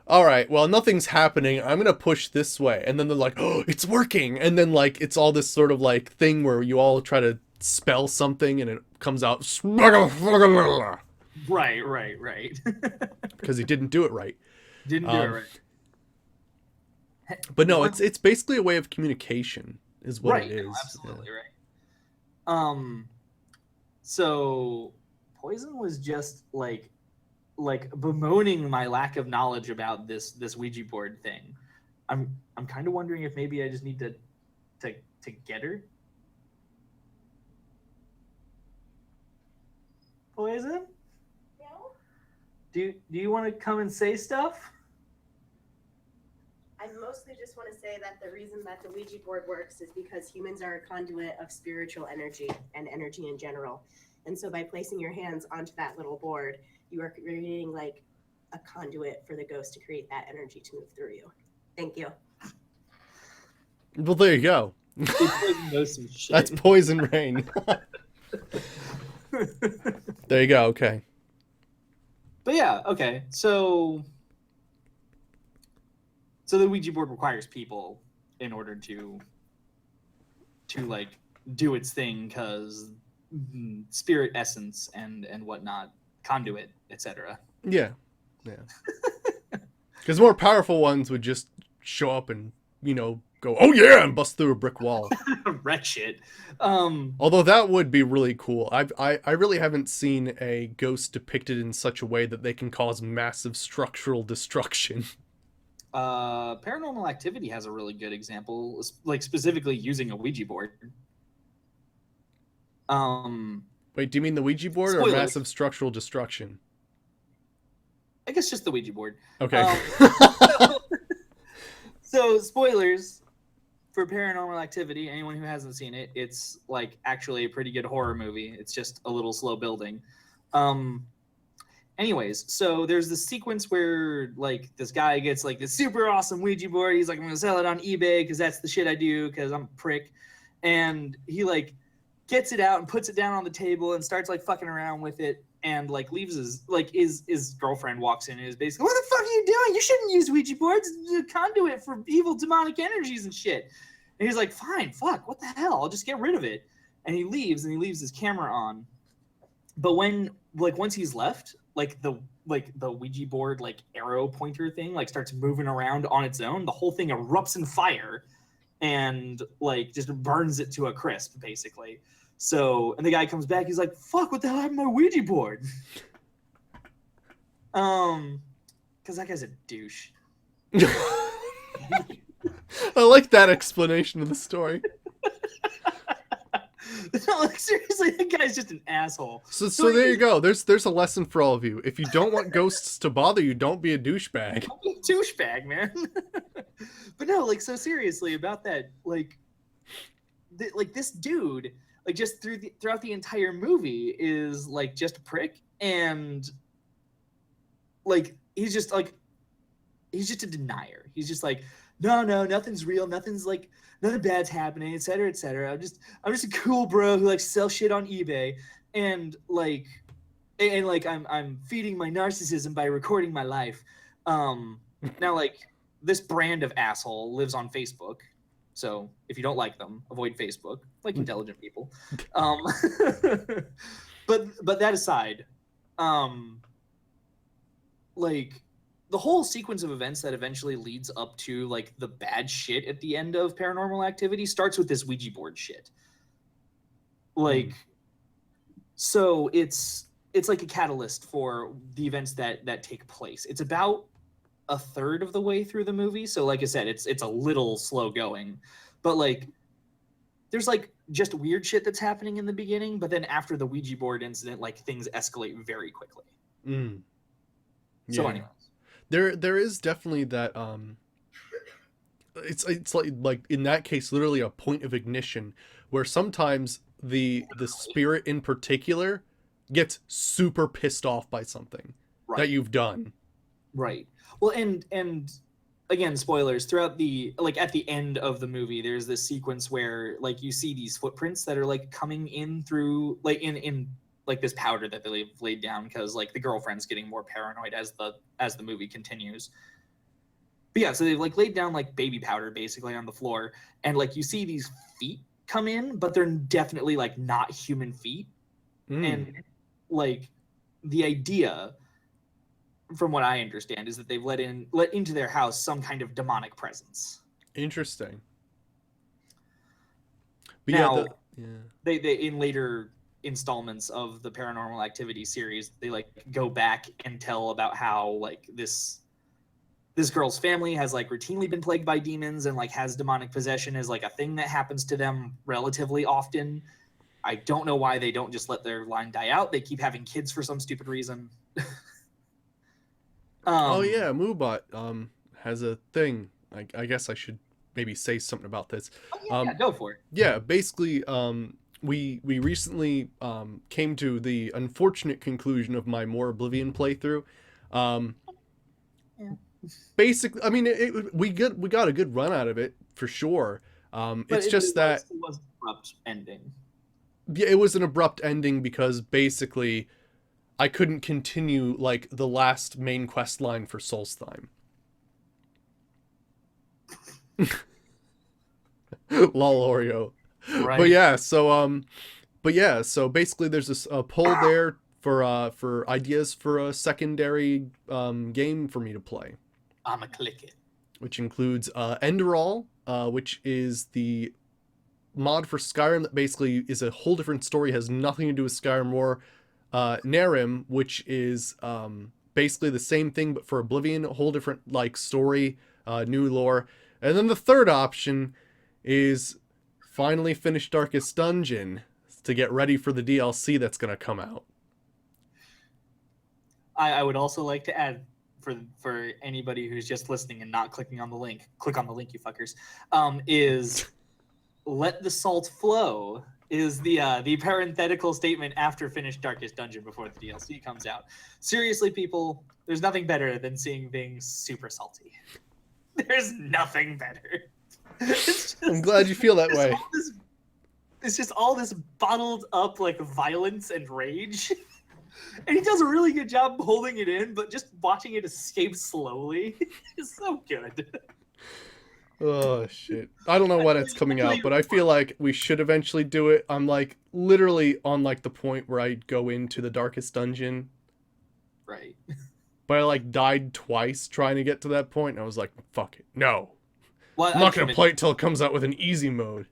Speaker 1: all right, well, nothing's happening, I'm gonna push this way, and then they're like, oh, it's working, and then like it's all this sort of like thing where you all try to spell something and it comes out
Speaker 2: Right.
Speaker 1: because he didn't do it right.
Speaker 2: Didn't do it right.
Speaker 1: But no, it's basically a way of communication is what it is.
Speaker 2: No, absolutely right. So Poison was just like bemoaning my lack of knowledge about this Ouija board thing. I'm kind of wondering if maybe I just need to get her. Poison?
Speaker 3: No?
Speaker 2: Do you want to come and say stuff?
Speaker 3: I mostly just want to say that the reason that the Ouija board works is because humans are a conduit of spiritual energy and energy in general. And so by placing your hands onto that little board, you are creating like a conduit for the ghost to create that energy to move through you. Thank you.
Speaker 1: Well, there you go.
Speaker 2: Poison knows some shit.
Speaker 1: That's poison rain. There you go. Okay.
Speaker 2: But yeah, okay. So the Ouija board requires people in order to like do its thing, because spirit essence and whatnot, conduit, etc.
Speaker 1: Yeah. Because more powerful ones would just show up and, go, oh yeah, and bust through a brick wall.
Speaker 2: Wreck shit.
Speaker 1: Although that would be really cool. I really haven't seen a ghost depicted in such a way that they can cause massive structural destruction.
Speaker 2: Paranormal Activity has a really good example, like specifically using a Ouija board.
Speaker 1: Wait, do you mean the Ouija board
Speaker 2: Spoilers.
Speaker 1: or massive structural destruction?
Speaker 2: I guess just the Ouija board.
Speaker 1: Okay.
Speaker 2: So spoilers for Paranormal Activity. Anyone who hasn't seen it, it's like actually a pretty good horror movie. It's just a little slow building. Anyways, so there's this sequence where like this guy gets like this super awesome Ouija board. He's like, I'm gonna sell it on eBay because that's the shit I do because I'm a prick. And he like gets it out and puts it down on the table and starts like fucking around with it, and like leaves his girlfriend walks in and is basically, what the fuck are you doing? You shouldn't use Ouija boards. It's a conduit for evil demonic energies and shit. And he's like, fine, fuck, what the hell? I'll just get rid of it. And he leaves his camera on. But when like once he's left, like the Ouija board like arrow pointer thing like starts moving around on its own. The whole thing erupts in fire and like just burns it to a crisp, basically. So, and the guy comes back, he's like, fuck, what the hell happened to my Ouija board? Because that guy's a douche.
Speaker 1: I like that explanation of the story.
Speaker 2: No, like, seriously, that guy's just an asshole.
Speaker 1: So there you go. There's a lesson for all of you. If you don't want ghosts to bother you, don't be a douchebag.
Speaker 2: Don't be a douchebag, man. But no, like, so seriously about that, like this dude, like, just throughout the entire movie is like just a prick, and like he's just a denier. He's just like, no, nothing's real, nothing bad's happening, etc., etc. I'm just a cool bro who likes to sell shit on eBay, and I'm feeding my narcissism by recording my life. Now, like, this brand of asshole lives on Facebook, so if you don't like them, avoid Facebook, like intelligent people. But that aside, like, the whole sequence of events that eventually leads up to like the bad shit at the end of Paranormal Activity starts with this Ouija board shit. Like, so it's like a catalyst for the events that take place. It's about a third of the way through the movie, so like I said, it's a little slow going, but like there's like just weird shit that's happening in the beginning, but then after the Ouija board incident, like things escalate very quickly.
Speaker 1: Yeah.
Speaker 2: So anyways.
Speaker 1: There is definitely that it's like in that case literally a point of ignition where sometimes the spirit in particular gets super pissed off by something that you've done.
Speaker 2: Right. Well, and again, spoilers, throughout the like at the end of the movie, there's this sequence where like you see these footprints that are like coming in through like in like this powder that they've laid down, because like the girlfriend's getting more paranoid as the movie continues. But yeah, so they've like laid down like baby powder basically on the floor, and like you see these feet come in, but they're definitely like not human feet. And like the idea, from what I understand, is that they've let into their house some kind of demonic presence.
Speaker 1: Interesting. But
Speaker 2: now,
Speaker 1: yeah,
Speaker 2: they in later installments of the Paranormal Activity series, they like go back and tell about how like this this girl's family has like routinely been plagued by demons and like has demonic possession as like a thing that happens to them relatively often. I don't know why they don't just let their line die out. They keep having kids for some stupid reason.
Speaker 1: Oh yeah, Moobot has a thing. I guess I should maybe say something about this.
Speaker 2: Yeah, go for it.
Speaker 1: Yeah, basically, we recently came to the unfortunate conclusion of my more Oblivion playthrough.
Speaker 2: Yeah.
Speaker 1: Basically, I mean, we got a good run out of it for sure. It's just that
Speaker 2: it was an abrupt ending.
Speaker 1: Yeah, it was an abrupt ending because basically I couldn't continue like the last main quest line for Solstheim. Lol Oreo.
Speaker 2: Right.
Speaker 1: But yeah, so basically there's this poll there for ideas for a secondary game for me to play,
Speaker 2: I'ma click it.
Speaker 1: which includes Enderall, which is the mod for Skyrim that basically is a whole different story, has nothing to do with Skyrim, or Narim, which is basically the same thing but for Oblivion, a whole different like story, new lore. And then the third option is finally finish Darkest Dungeon to get ready for the DLC that's going to come out.
Speaker 2: I would also like to add for anybody who's just listening and not clicking on the link, click on the link, you fuckers. Is let the salt flow is the parenthetical statement after finish Darkest Dungeon before the DLC comes out. Seriously, people, there's nothing better than seeing things super salty. There's nothing better.
Speaker 1: I'm glad you feel that way.
Speaker 2: It's just all this bottled up like violence and rage. And he does a really good job holding it in, but just watching it escape slowly is so good.
Speaker 1: Oh shit. I don't know when it's coming out, but I feel like we should eventually do it. I'm like literally on like the point where I go into the Darkest Dungeon.
Speaker 2: Right.
Speaker 1: But I like died twice trying to get to that point, and I was like, fuck it. No.
Speaker 2: Well,
Speaker 1: I'm not gonna play it till it comes out with an easy mode.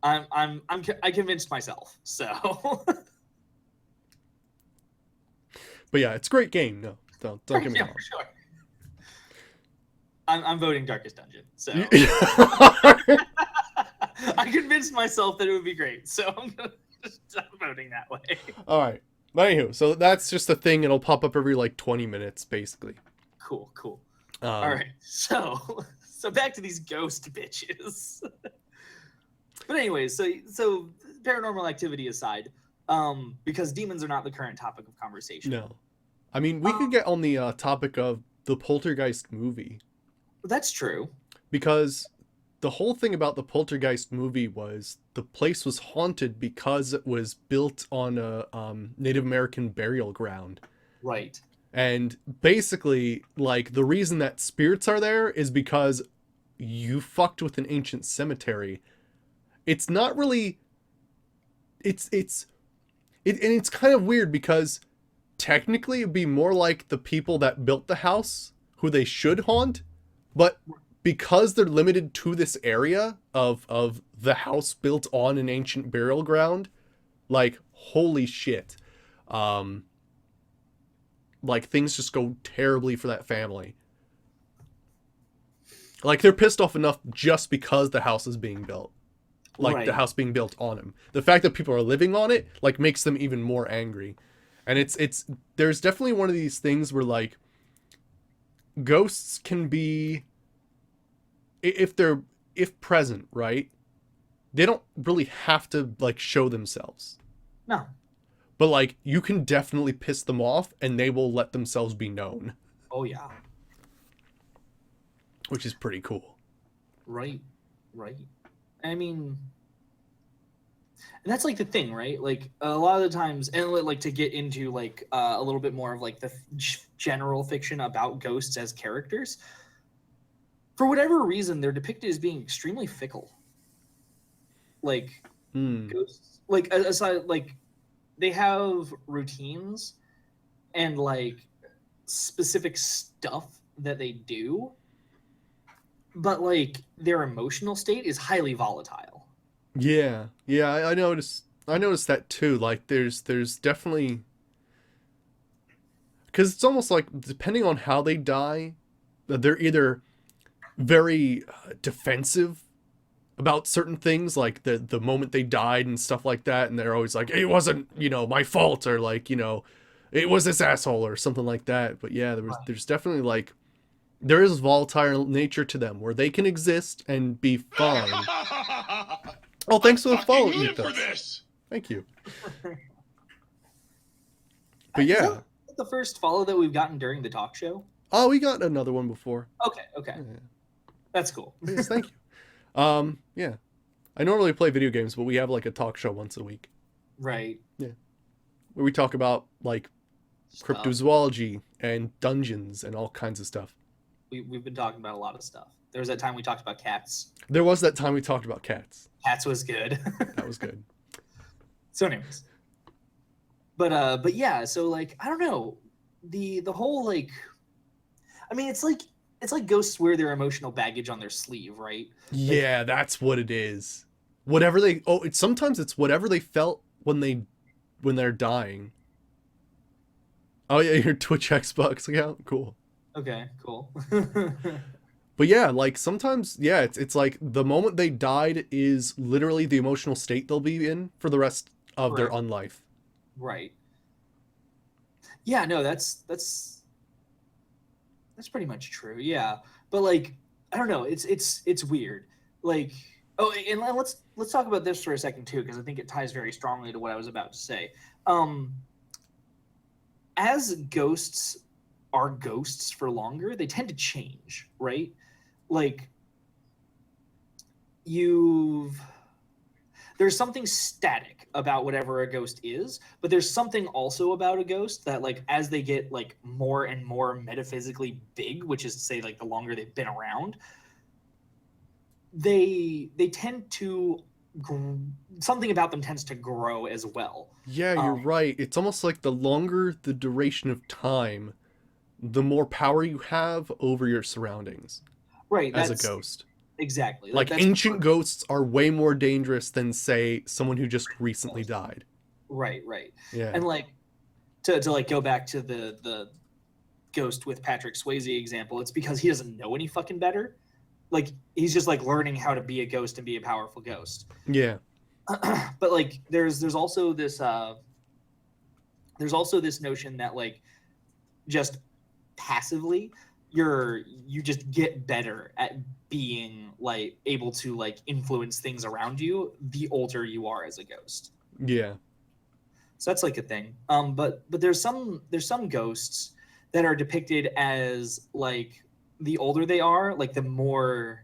Speaker 2: I convinced myself, so.
Speaker 1: But yeah, it's a great game. No, don't get me
Speaker 2: Yeah,
Speaker 1: wrong.
Speaker 2: for sure. I'm voting Darkest Dungeon, so. I convinced myself that it would be great, so I'm voting that way.
Speaker 1: All right. But anywho, so that's just a thing. It'll pop up every like 20 minutes, basically.
Speaker 2: Cool. All right, so back to these ghost bitches. But anyways, so paranormal activity aside, because demons are not the current topic of conversation.
Speaker 1: No. I mean, we could get on the topic of the Poltergeist movie.
Speaker 2: That's true.
Speaker 1: Because the whole thing about the Poltergeist movie was the place was haunted because it was built on a Native American burial ground.
Speaker 2: Right.
Speaker 1: And basically, like, the reason that spirits are there is because you fucked with an ancient cemetery. It's not really... And it's kind of weird because technically it'd be more like the people that built the house who they should haunt, but because they're limited to this area of the house built on an ancient burial ground, like, holy shit. Like, things just go terribly for that family. Like, they're pissed off enough just because the house is being built. Like,
Speaker 2: Right.
Speaker 1: the house being built on him. The fact that people are living on it, like, makes them even more angry. And there's definitely one of these things where, like, ghosts can be, if present, right? They don't really have to, like, show themselves.
Speaker 2: No.
Speaker 1: But, like, you can definitely piss them off, and they will let themselves be known.
Speaker 2: Oh, yeah.
Speaker 1: Which is pretty cool.
Speaker 2: Right. I mean, and that's like the thing, right? Like a lot of the times, and like to get into like a little bit more of like the general fiction about ghosts as characters, for whatever reason, they're depicted as being extremely fickle. Like ghosts, like aside, like they have routines and like specific stuff that they do, but like their emotional state is highly volatile.
Speaker 1: Yeah, I noticed that too. Like, there's definitely, because it's almost like depending on how they die, they're either very defensive about certain things, like the moment they died and stuff like that, and they're always like, it wasn't, my fault, or like, it was this asshole or something like that. But yeah, there's definitely like, there is volatile nature to them where they can exist and be fine. Oh, thanks for the follow, Ethos. Thank you. But yeah.
Speaker 2: Is that the first follow that we've gotten during the talk show?
Speaker 1: Oh, we got another one before.
Speaker 2: Okay.
Speaker 1: Yeah.
Speaker 2: That's cool.
Speaker 1: Yes, thank you. Yeah. I normally play video games, but we have like a talk show once a week.
Speaker 2: Right.
Speaker 1: Yeah. Where we talk about like cryptozoology and dungeons and all kinds of stuff.
Speaker 2: We've been talking about a lot of stuff. There was that time we talked about cats.
Speaker 1: There was that time we talked about cats.
Speaker 2: Cats was good.
Speaker 1: That was good.
Speaker 2: So anyways. But yeah, so like, I don't know. The whole like, I mean, it's like ghosts wear their emotional baggage on their sleeve, right?
Speaker 1: Yeah, that's what it is. Whatever they sometimes it's whatever they felt when they're dying. Oh yeah, your Twitch Xbox account? Cool.
Speaker 2: Okay, cool.
Speaker 1: But yeah, like sometimes, yeah, it's like the moment they died is literally the emotional state they'll be in for the rest of their unlife.
Speaker 2: Right. Yeah, no, that's pretty much true. Yeah, but like, I don't know. It's weird. Like, oh, and let's talk about this for a second too, because I think it ties very strongly to what I was about to say. As ghosts are ghosts for longer, they tend to change, right? Like, there's something static about whatever a ghost is, but there's something also about a ghost that, like, as they get like more and more metaphysically big, which is to say like the longer they've been around, they tend to something about them tends to grow as well.
Speaker 1: Yeah, you're right. It's almost like the longer the duration of time, the more power you have over your surroundings.
Speaker 2: Right,
Speaker 1: as a ghost.
Speaker 2: Exactly.
Speaker 1: Like ancient ghosts are way more dangerous than, say, someone who just recently died.
Speaker 2: Right.
Speaker 1: Yeah.
Speaker 2: And like to like go back to the ghost with Patrick Swayze example, it's because he doesn't know any fucking better. Like, he's just like learning how to be a ghost and be a powerful ghost.
Speaker 1: Yeah.
Speaker 2: But like there's also this notion that like just passively you just get better at being like able to like influence things around you the older you are as a ghost.
Speaker 1: Yeah.
Speaker 2: So that's like a thing. But there's some ghosts that are depicted as like the older they are, like the more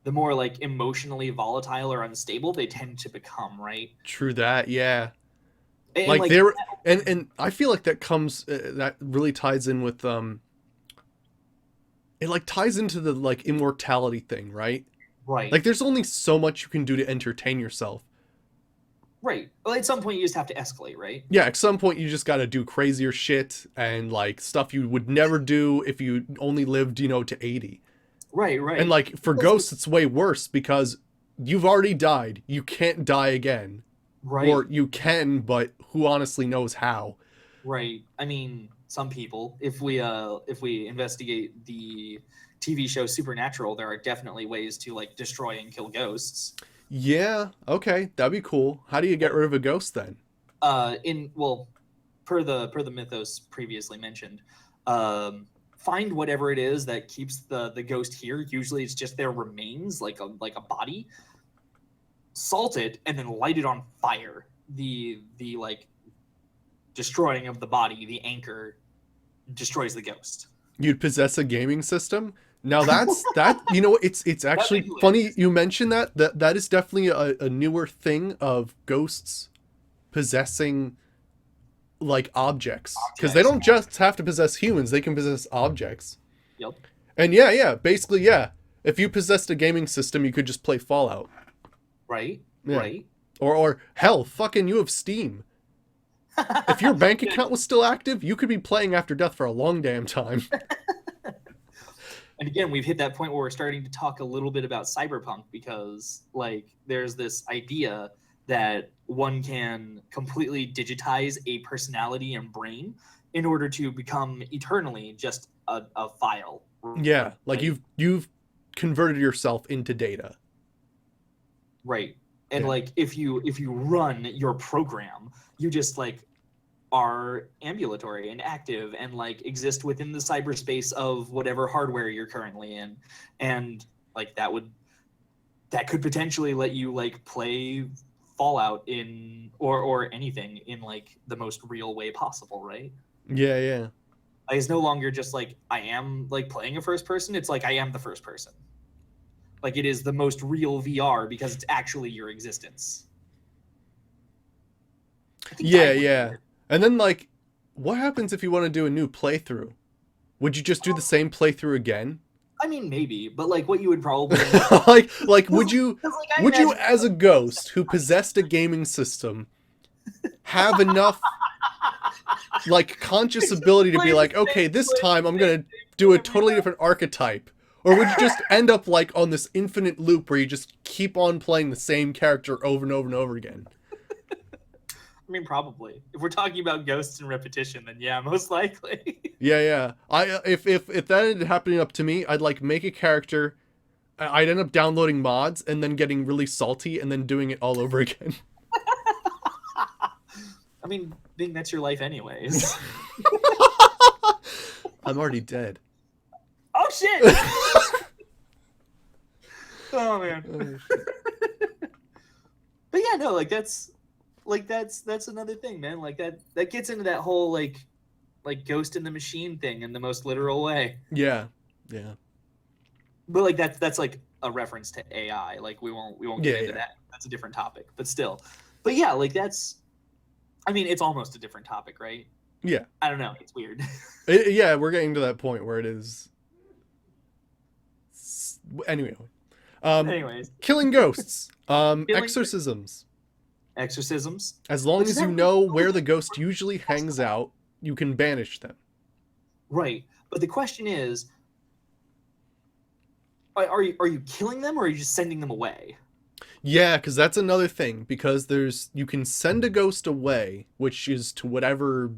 Speaker 2: like emotionally volatile or unstable they tend to become, right?
Speaker 1: True that, yeah.
Speaker 2: And
Speaker 1: like there, and I feel like that comes that really ties in with it like ties into the like immortality thing, right?
Speaker 2: Right.
Speaker 1: Like there's only so much you can do to entertain yourself.
Speaker 2: Right. Well, at some point you just have to escalate, right?
Speaker 1: Yeah, at some point you just got to do crazier shit and like stuff you would never do if you only lived, to 80.
Speaker 2: Right.
Speaker 1: And like for ghosts it's way worse because you've already died. You can't die again.
Speaker 2: Right.
Speaker 1: Or you can, but who honestly knows how?
Speaker 2: Right. I mean, some people, if we investigate the TV show Supernatural, there are definitely ways to like destroy and kill ghosts.
Speaker 1: Yeah, okay, that'd be cool. How do you get rid of a ghost then?
Speaker 2: Per the mythos previously mentioned, find whatever it is that keeps the ghost here. Usually it's just their remains, like a body. Salt it and then light it on fire. The like destroying of the body, the anchor, destroys the ghost.
Speaker 1: You'd possess a gaming system? Now that's it's actually funny you mentioned that. That is definitely a newer thing of ghosts possessing like objects, because they don't just have to possess humans, they can possess objects.
Speaker 2: Yep.
Speaker 1: And yeah, basically, yeah, if you possessed a gaming system you could just play Fallout.
Speaker 2: Right.
Speaker 1: Yeah.
Speaker 2: Right.
Speaker 1: Or hell, fucking you have Steam. If your bank account was still active, you could be playing After Death for a long damn time.
Speaker 2: And again, we've hit that point where we're starting to talk a little bit about cyberpunk, because like there's this idea that one can completely digitize a personality and brain in order to become eternally just a file.
Speaker 1: Yeah, like
Speaker 2: right?
Speaker 1: you've converted yourself into data.
Speaker 2: Right. And
Speaker 1: Yeah.
Speaker 2: like if you run your program, you just like are ambulatory and active and like exist within the cyberspace of whatever hardware you're currently in. And like that could potentially let you like play Fallout in or anything in like the most real way possible, right?
Speaker 1: Yeah, yeah.
Speaker 2: Like, it's no longer just like I am like playing a first person, it's like I am the first person. Like it is the most real VR because it's actually your existence. I think
Speaker 1: Yeah,
Speaker 2: that would be
Speaker 1: yeah.
Speaker 2: weird.
Speaker 1: And then like what happens if you want to do a new playthrough? Would you just do the same playthrough again?
Speaker 2: I mean, maybe, but like what you would probably
Speaker 1: like would you
Speaker 2: 'cause, like, I
Speaker 1: would you
Speaker 2: imagine
Speaker 1: as a ghost who possessed a gaming system have enough like conscious
Speaker 2: Just
Speaker 1: ability to
Speaker 2: play
Speaker 1: be
Speaker 2: the
Speaker 1: like,
Speaker 2: same
Speaker 1: okay, this
Speaker 2: play
Speaker 1: time
Speaker 2: the
Speaker 1: I'm
Speaker 2: same
Speaker 1: gonna
Speaker 2: thing
Speaker 1: do a
Speaker 2: every
Speaker 1: totally
Speaker 2: time?
Speaker 1: different archetype? Or would you just end up like on this infinite loop where you just keep on playing the same character over and over and over again?
Speaker 2: I mean, probably. If we're talking about ghosts and repetition, then yeah, most likely.
Speaker 1: Yeah, yeah. I if that ended happening up to me, I'd like make a character. I'd end up downloading mods and then getting really salty and then doing it all over again.
Speaker 2: I mean, being that's your life anyways.
Speaker 1: I'm already dead.
Speaker 2: Oh shit! Oh man.
Speaker 1: Oh, shit.
Speaker 2: But yeah, no, like that's another thing, man. Like that gets into that whole like ghost in the machine thing in the most literal way.
Speaker 1: Yeah, yeah,
Speaker 2: But like that's like a reference to AI. Like we won't get
Speaker 1: Yeah,
Speaker 2: into
Speaker 1: yeah.
Speaker 2: that. That's a different topic. But still. But yeah, like that's I mean, it's almost a different topic, right?
Speaker 1: yeah.
Speaker 2: I don't know. It's weird.
Speaker 1: Yeah, we're getting to that point where it is. Anyway,
Speaker 2: Anyways,
Speaker 1: killing ghosts,
Speaker 2: Killing-
Speaker 1: exorcisms.
Speaker 2: exorcisms.
Speaker 1: As long
Speaker 2: Which
Speaker 1: as
Speaker 2: is
Speaker 1: you
Speaker 2: that-
Speaker 1: know where the ghost usually hangs out, you can banish them.
Speaker 2: Right. But the question is, are you killing them or are you just sending them away?
Speaker 1: Yeah, because that's another thing. Because you can send a ghost away, which is to whatever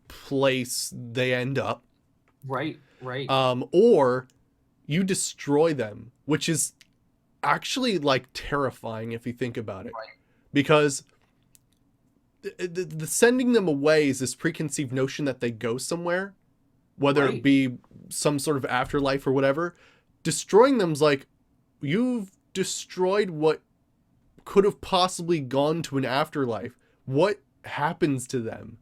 Speaker 1: place they end up,
Speaker 2: Right. Right.
Speaker 1: or you destroy them, which is actually like terrifying if you think about it,
Speaker 2: Right.
Speaker 1: because the sending them away is this preconceived notion that they go somewhere, whether
Speaker 2: Right.
Speaker 1: it be some sort of afterlife or whatever. Destroying them's like you've destroyed what could have possibly gone to an afterlife. What happens to them?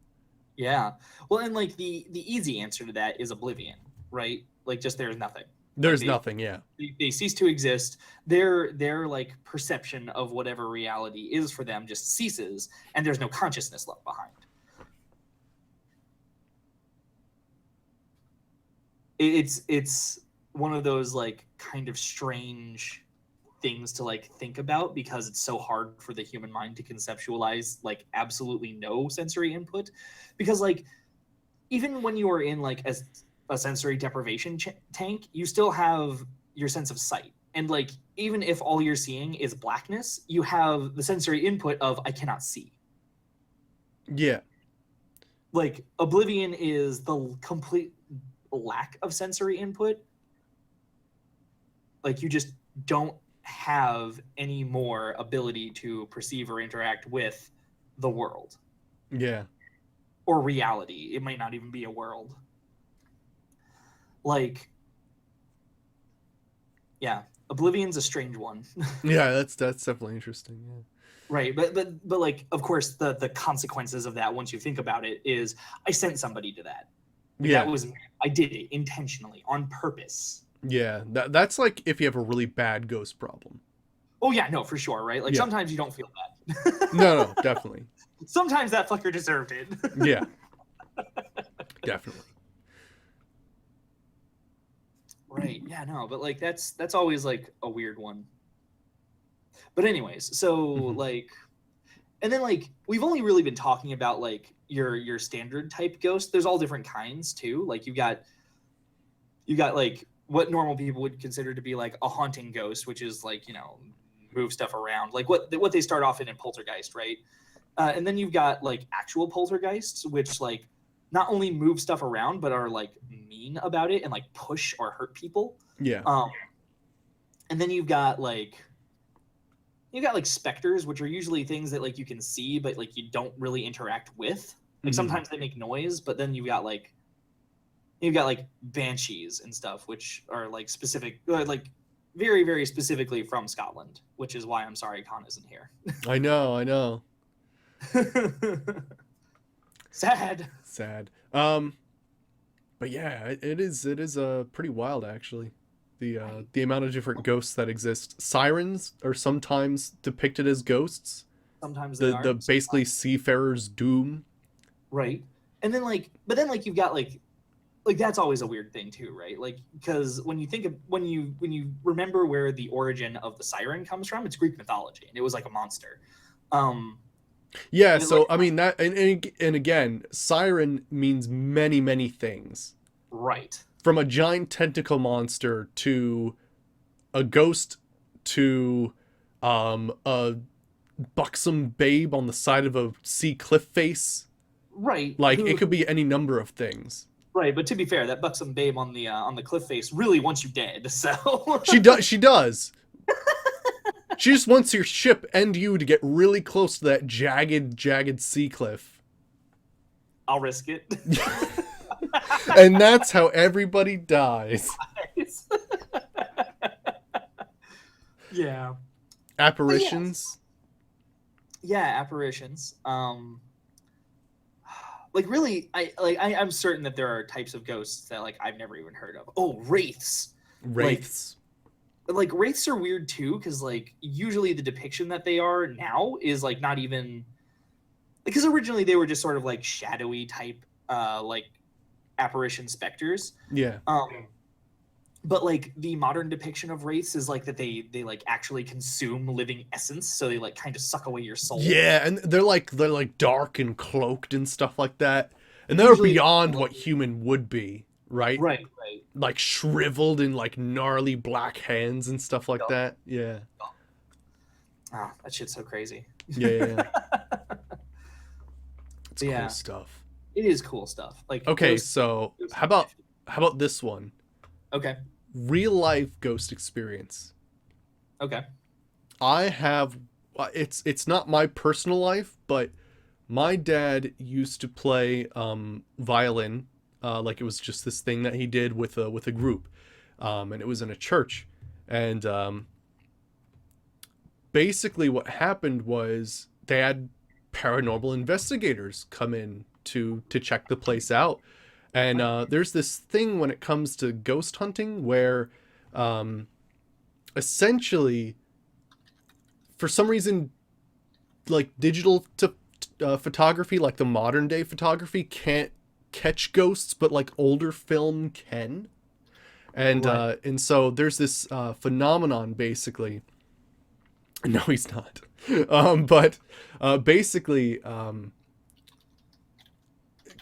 Speaker 2: Yeah. Well, and like the easy answer to that is oblivion, right? Like just there's nothing.
Speaker 1: There's
Speaker 2: they-
Speaker 1: nothing. Yeah.
Speaker 2: They cease to exist. Their like perception of whatever reality is for them just ceases, and there's no consciousness left behind. It's one of those like kind of strange things to like think about because it's so hard for the human mind to conceptualize like absolutely no sensory input, because like even when you are in like a sensory deprivation tank, you still have your sense of sight, and like even if all you're seeing is blackness, you have the sensory input of I cannot see.
Speaker 1: Yeah.
Speaker 2: Like oblivion is the complete lack of sensory input. Like you just don't have any more ability to perceive or interact with the world
Speaker 1: Yeah.
Speaker 2: or reality. It might not even be a world. Like, yeah, oblivion's a strange one.
Speaker 1: Yeah. That's definitely interesting. Yeah.
Speaker 2: Right, but like of course the consequences of that once you think about it is I sent somebody to that.
Speaker 1: Yeah.
Speaker 2: I did it intentionally on purpose.
Speaker 1: Yeah. That's like if you have a really bad ghost problem.
Speaker 2: Oh yeah, no, for sure, right? Like
Speaker 1: Yeah.
Speaker 2: sometimes you don't feel that.
Speaker 1: No, definitely.
Speaker 2: Sometimes that fucker deserved it.
Speaker 1: Yeah. Definitely.
Speaker 2: Right. Yeah, no, but like that's always like a weird one. But anyways, so
Speaker 1: Mhm.
Speaker 2: like and then like we've only really been talking about like your standard type ghost. There's all different kinds too. Like you got like what normal people would consider to be like a haunting ghost, which is like, you know, move stuff around. Like what they start off in Poltergeist, right? And then you've got like actual poltergeists, which like not only move stuff around, but are like mean about it and like push or hurt people.
Speaker 1: Yeah.
Speaker 2: And then you've got like specters, which are usually things that like you can see, but like you don't really interact with. Like sometimes they make noise, but then you've got like banshees and stuff, which are like specific, like very, very specifically from Scotland, which is why I'm sorry Con isn't here.
Speaker 1: I know.
Speaker 2: Sad.
Speaker 1: But yeah, it is pretty wild actually. The amount of different ghosts that exist. Sirens are sometimes depicted as ghosts.
Speaker 2: Sometimes they are.
Speaker 1: The basically seafarer's doom.
Speaker 2: Right. And then but then you've got like that's always a weird thing too, right? Like, because when you think of when you remember where the origin of the siren comes from, it's Greek mythology, and it was like a monster.
Speaker 1: Yeah, so I mean that, and again, siren means many things.
Speaker 2: Right.
Speaker 1: From a giant tentacle monster to a ghost to a buxom babe on the side of a sea cliff face.
Speaker 2: Right.
Speaker 1: Like it could be any number of things.
Speaker 2: Right, but to be fair, that buxom babe on the cliff face really wants you dead. So
Speaker 1: She does. She just wants your ship and you to get really close to that jagged sea cliff.
Speaker 2: I'll risk it.
Speaker 1: And that's how everybody dies.
Speaker 2: Yeah.
Speaker 1: Apparitions.
Speaker 2: Yeah, apparitions. Like really, I'm certain that there are types of ghosts that like I've never even heard of. Oh, wraiths.
Speaker 1: Wraiths.
Speaker 2: Like wraiths are weird too, because like usually the depiction that they are now is like not even, because originally they were just sort of like shadowy type like apparition specters.
Speaker 1: Yeah.
Speaker 2: But like the modern depiction of wraiths is like that they like actually consume living essence, so they like kind of suck away your soul.
Speaker 1: Yeah, and they're like dark and cloaked and stuff like that. And they're beyond what human would be, right?
Speaker 2: Right.
Speaker 1: Like shriveled in like gnarly black hands and stuff like that. Yeah.
Speaker 2: Oh, that shit's so crazy.
Speaker 1: Yeah. It's
Speaker 2: Yeah.
Speaker 1: cool stuff.
Speaker 2: It is cool stuff. Like
Speaker 1: okay, so how about this one?
Speaker 2: Okay.
Speaker 1: Real life ghost experience.
Speaker 2: Okay.
Speaker 1: I have it's not my personal life, but my dad used to play violin, like it was just this thing that he did with a group, and it was in a church, and basically what happened was they had paranormal investigators come in to check the place out. And there's this thing when it comes to ghost hunting where essentially, for some reason, like digital photography, like the modern day photography, can't catch ghosts, but like older film can. And
Speaker 2: Right.
Speaker 1: And so there's this phenomenon basically. No, he's not. But basically,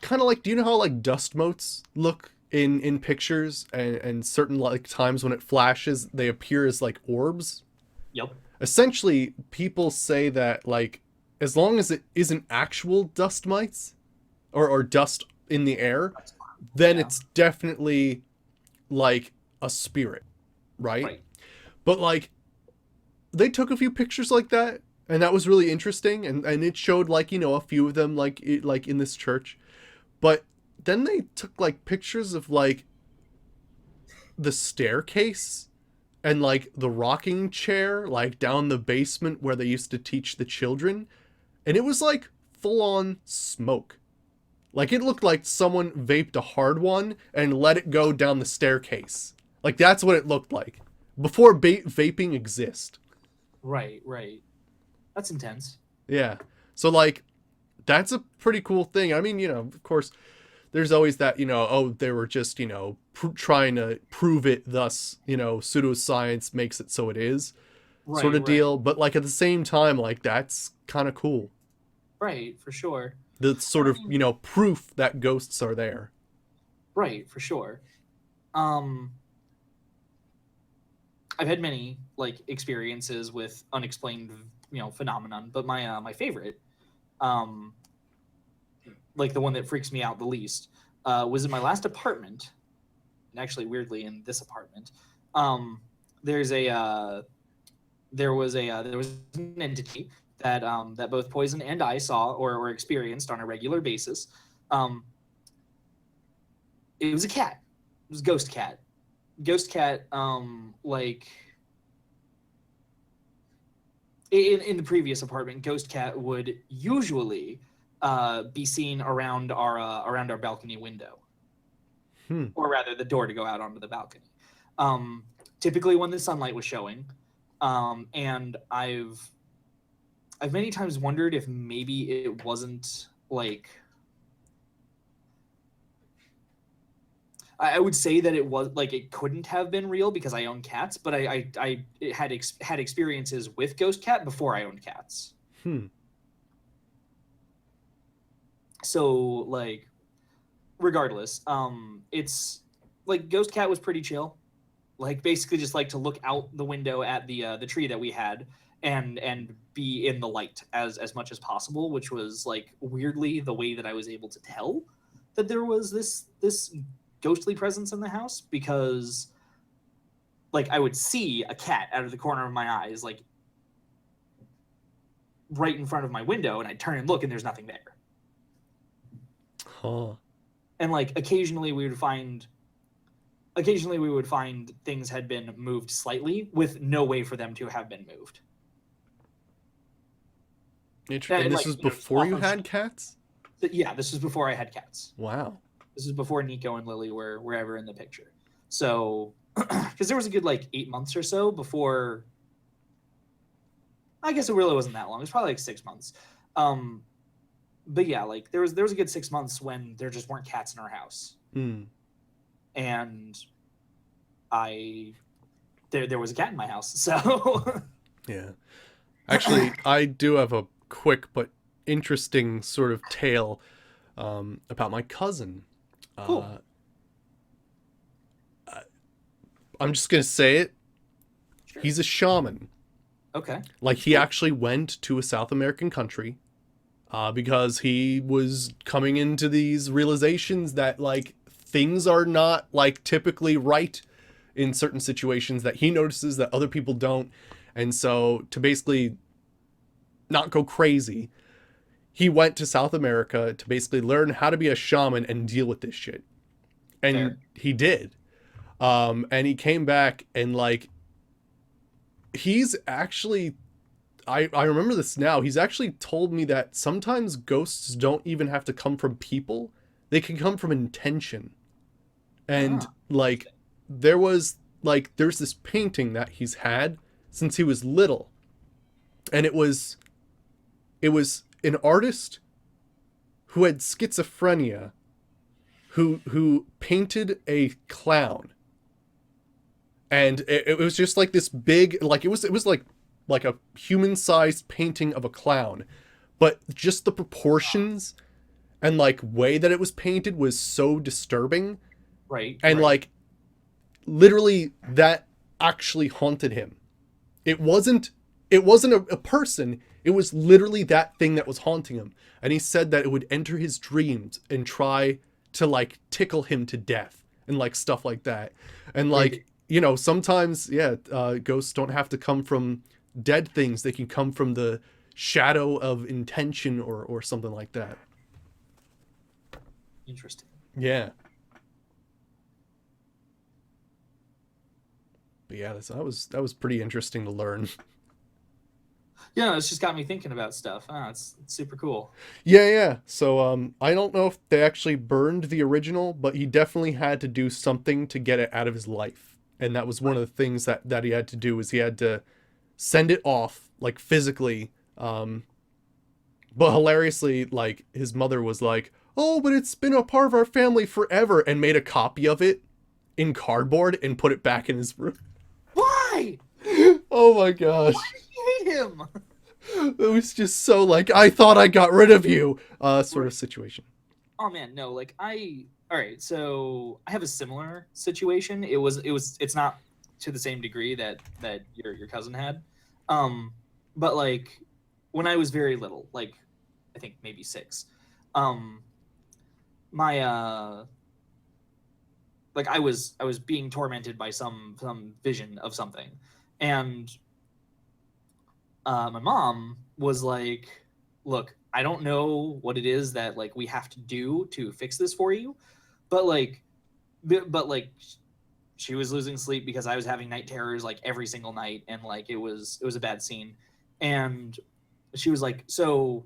Speaker 1: kind of like, do you know how like dust motes look in pictures, and certain like times when it flashes they appear as like orbs?
Speaker 2: Yep.
Speaker 1: Essentially, people say that like as long as it isn't actual dust mites or dust in the air, then
Speaker 2: Yeah.
Speaker 1: it's definitely like a spirit, right? But like they took a few pictures like that, and that was really interesting, and it showed like, you know, a few of them like in this church. But then they took like pictures of like the staircase and like the rocking chair like down the basement where they used to teach the children, and it was like full on smoke. Like it looked like someone vaped a hard one and let it go down the staircase. Like that's what it looked like before vaping exist.
Speaker 2: Right. That's intense.
Speaker 1: Yeah. So like that's a pretty cool thing. I mean, you know, of course there's always that, you know, oh, they were just, you know, trying to prove it, thus, you know, pseudoscience makes it so it is, sort of deal. But like at the same time, like that's kind of cool.
Speaker 2: Right, for sure.
Speaker 1: The sort of, you know, proof that ghosts are there.
Speaker 2: Right, for sure. I've had many like experiences with unexplained, you know, phenomenon, but my my favorite, like the one that freaks me out the least, was in my last apartment. And actually, weirdly, in this apartment, there's a there was an entity that that both Poison and I saw or experienced on a regular basis. Um, it was a cat. It was a ghost cat. Ghost cat. Like in the previous apartment, ghost cat would usually be seen around our balcony window, or rather the door to go out onto the balcony. Typically when the sunlight was showing, and I've many times wondered if maybe it wasn't like, I would say that it was like it couldn't have been real because I own cats, but I had experiences with ghost cat before I owned cats. So like, regardless, it's like ghost cat was pretty chill. Like basically just like to look out the window at the tree that we had and be in the light as much as possible, which was like weirdly the way that I was able to tell that there was this ghostly presence in the house, because like I would see a cat out of the corner of my eyes, like right in front of my window, and I'd turn and look and there's nothing there. And like occasionally we would find things had been moved slightly with no way for them to have been moved.
Speaker 1: Interesting. And this was before you had cats?
Speaker 2: Yeah, this was before I had cats.
Speaker 1: Wow.
Speaker 2: This is before Nico and Lily were ever in the picture. So, because there was a good like 8 months or so before. I guess it really wasn't that long. It was probably like 6 months. But yeah, like there was a good 6 months when there just weren't cats in our house. And there was a cat in my house. So
Speaker 1: yeah. Actually, I do have a quick but interesting sort of tale about my cousin.
Speaker 2: Cool.
Speaker 1: I'm just going to say it. Sure. He's a shaman.
Speaker 2: Okay.
Speaker 1: Like he actually went to a South American country because he was coming into these realizations that like things are not like typically right in certain situations that he notices that other people don't. And so to basically not go crazy, he went to South America to basically learn how to be a shaman and deal with this shit. And Fair. He did. And he came back and like, he's actually, I remember this now. He's actually told me that sometimes ghosts don't even have to come from people. They can come from intention. And like, there's this painting that he's had since he was little. And it was an artist who had schizophrenia who painted a clown. And it was just like this big, like it was like a human-sized painting of a clown, but just the proportions and like way that it was painted was so disturbing.
Speaker 2: Right.
Speaker 1: And like literally that actually haunted him. It wasn't a person. It was literally that thing that was haunting him. And he said that it would enter his dreams and try to like tickle him to death and like stuff like that. And like, you know, sometimes, ghosts don't have to come from dead things. They can come from the shadow of intention or something like that.
Speaker 2: Interesting.
Speaker 1: Yeah. But yeah, that was pretty interesting to learn.
Speaker 2: Yeah, it's just got me thinking about stuff. It's super cool.
Speaker 1: Yeah. So I don't know if they actually burned the original, but he definitely had to do something to get it out of his life. And that was one of the things that he had to do, is he had to send it off like physically. But hilariously, like his mother was like, "Oh, but it's been a part of our family forever," and made a copy of it in cardboard and put it back in his room.
Speaker 2: Why?
Speaker 1: Oh my gosh.
Speaker 2: Why did you hate him?
Speaker 1: It was just so like, I thought I got rid of you, sort of situation.
Speaker 2: Oh man, no, like all right, so I have a similar situation. It's not to the same degree that your cousin had. But like when I was very little, like I think maybe 6, my like I was being tormented by some vision of something, and my mom was like, look, I don't know what it is that like we have to do to fix this for you, but like she was losing sleep because I was having night terrors like every single night, and like it was a bad scene. And she was like, so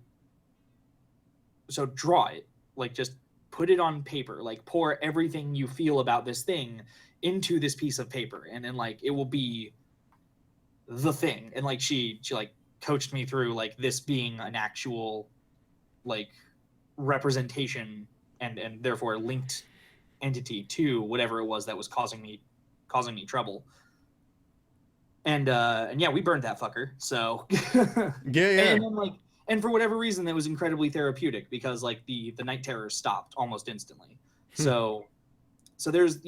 Speaker 2: draw it, like just put it on paper, like pour everything you feel about this thing into this piece of paper, and then like it will be the thing. And like she like coached me through like this being an actual like representation and therefore linked entity to whatever it was that was causing me trouble. And yeah, we burned that fucker. So
Speaker 1: Yeah.
Speaker 2: and then like, and for whatever reason that was incredibly therapeutic, because like the night terror stopped almost instantly. So there's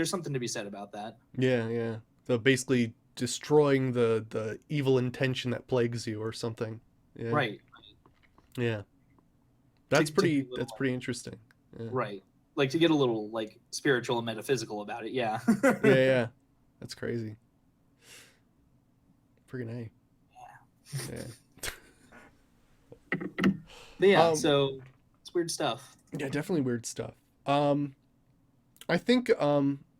Speaker 2: something to be said about that.
Speaker 1: Yeah. So basically destroying the evil intention that plagues you or something. Yeah.
Speaker 2: Right.
Speaker 1: Yeah. That's
Speaker 2: To
Speaker 1: pretty
Speaker 2: be a little,
Speaker 1: interesting. Yeah.
Speaker 2: right. Like to get a little like spiritual and metaphysical about it. Yeah.
Speaker 1: Yeah. That's crazy. Friggin' A. Yeah.
Speaker 2: But yeah, so it's weird stuff.
Speaker 1: Yeah, definitely weird stuff. I think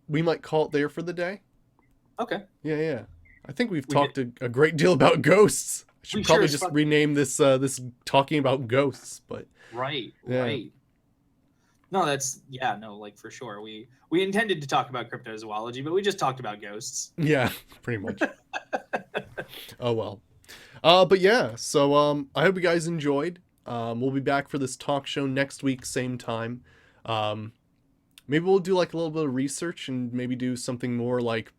Speaker 1: we might call it there for the day.
Speaker 2: Okay.
Speaker 1: Yeah. I think we've talked a great deal about ghosts. I should probably just rename this this talking about ghosts, but
Speaker 2: right.
Speaker 1: Yeah.
Speaker 2: No, that's like for sure. We intended to talk about cryptozoology, but we just talked about ghosts.
Speaker 1: Yeah, pretty much. Oh well. But yeah, so I hope you guys enjoyed. We'll be back for this talk show next week, same time. Maybe we'll do like a little bit of research and maybe do something more like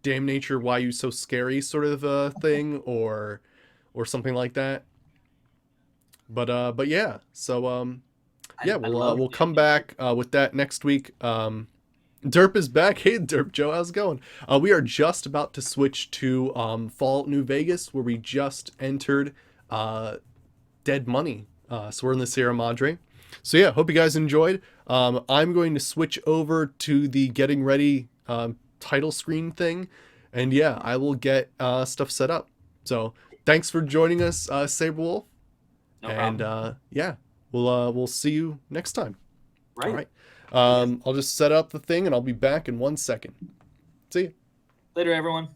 Speaker 1: Damn Nature, Why You So Scary sort of thing, or something like that. But yeah, so yeah, we'll come back with that next week. Derp is back. Hey, Derp Joe, how's it going? We are just about to switch to Fallout New Vegas, where we just entered Dead Money. So we're in the Sierra Madre. So yeah, hope you guys enjoyed. I'm going to switch over to the getting ready title screen thing, and yeah, I will get stuff set up. So thanks for joining us, Saberwolf.
Speaker 2: No problem.
Speaker 1: Yeah, we'll see you next time.
Speaker 2: Right.
Speaker 1: All right. I'll just set up the thing and I'll be back in 1 second. See you.
Speaker 2: Later, everyone.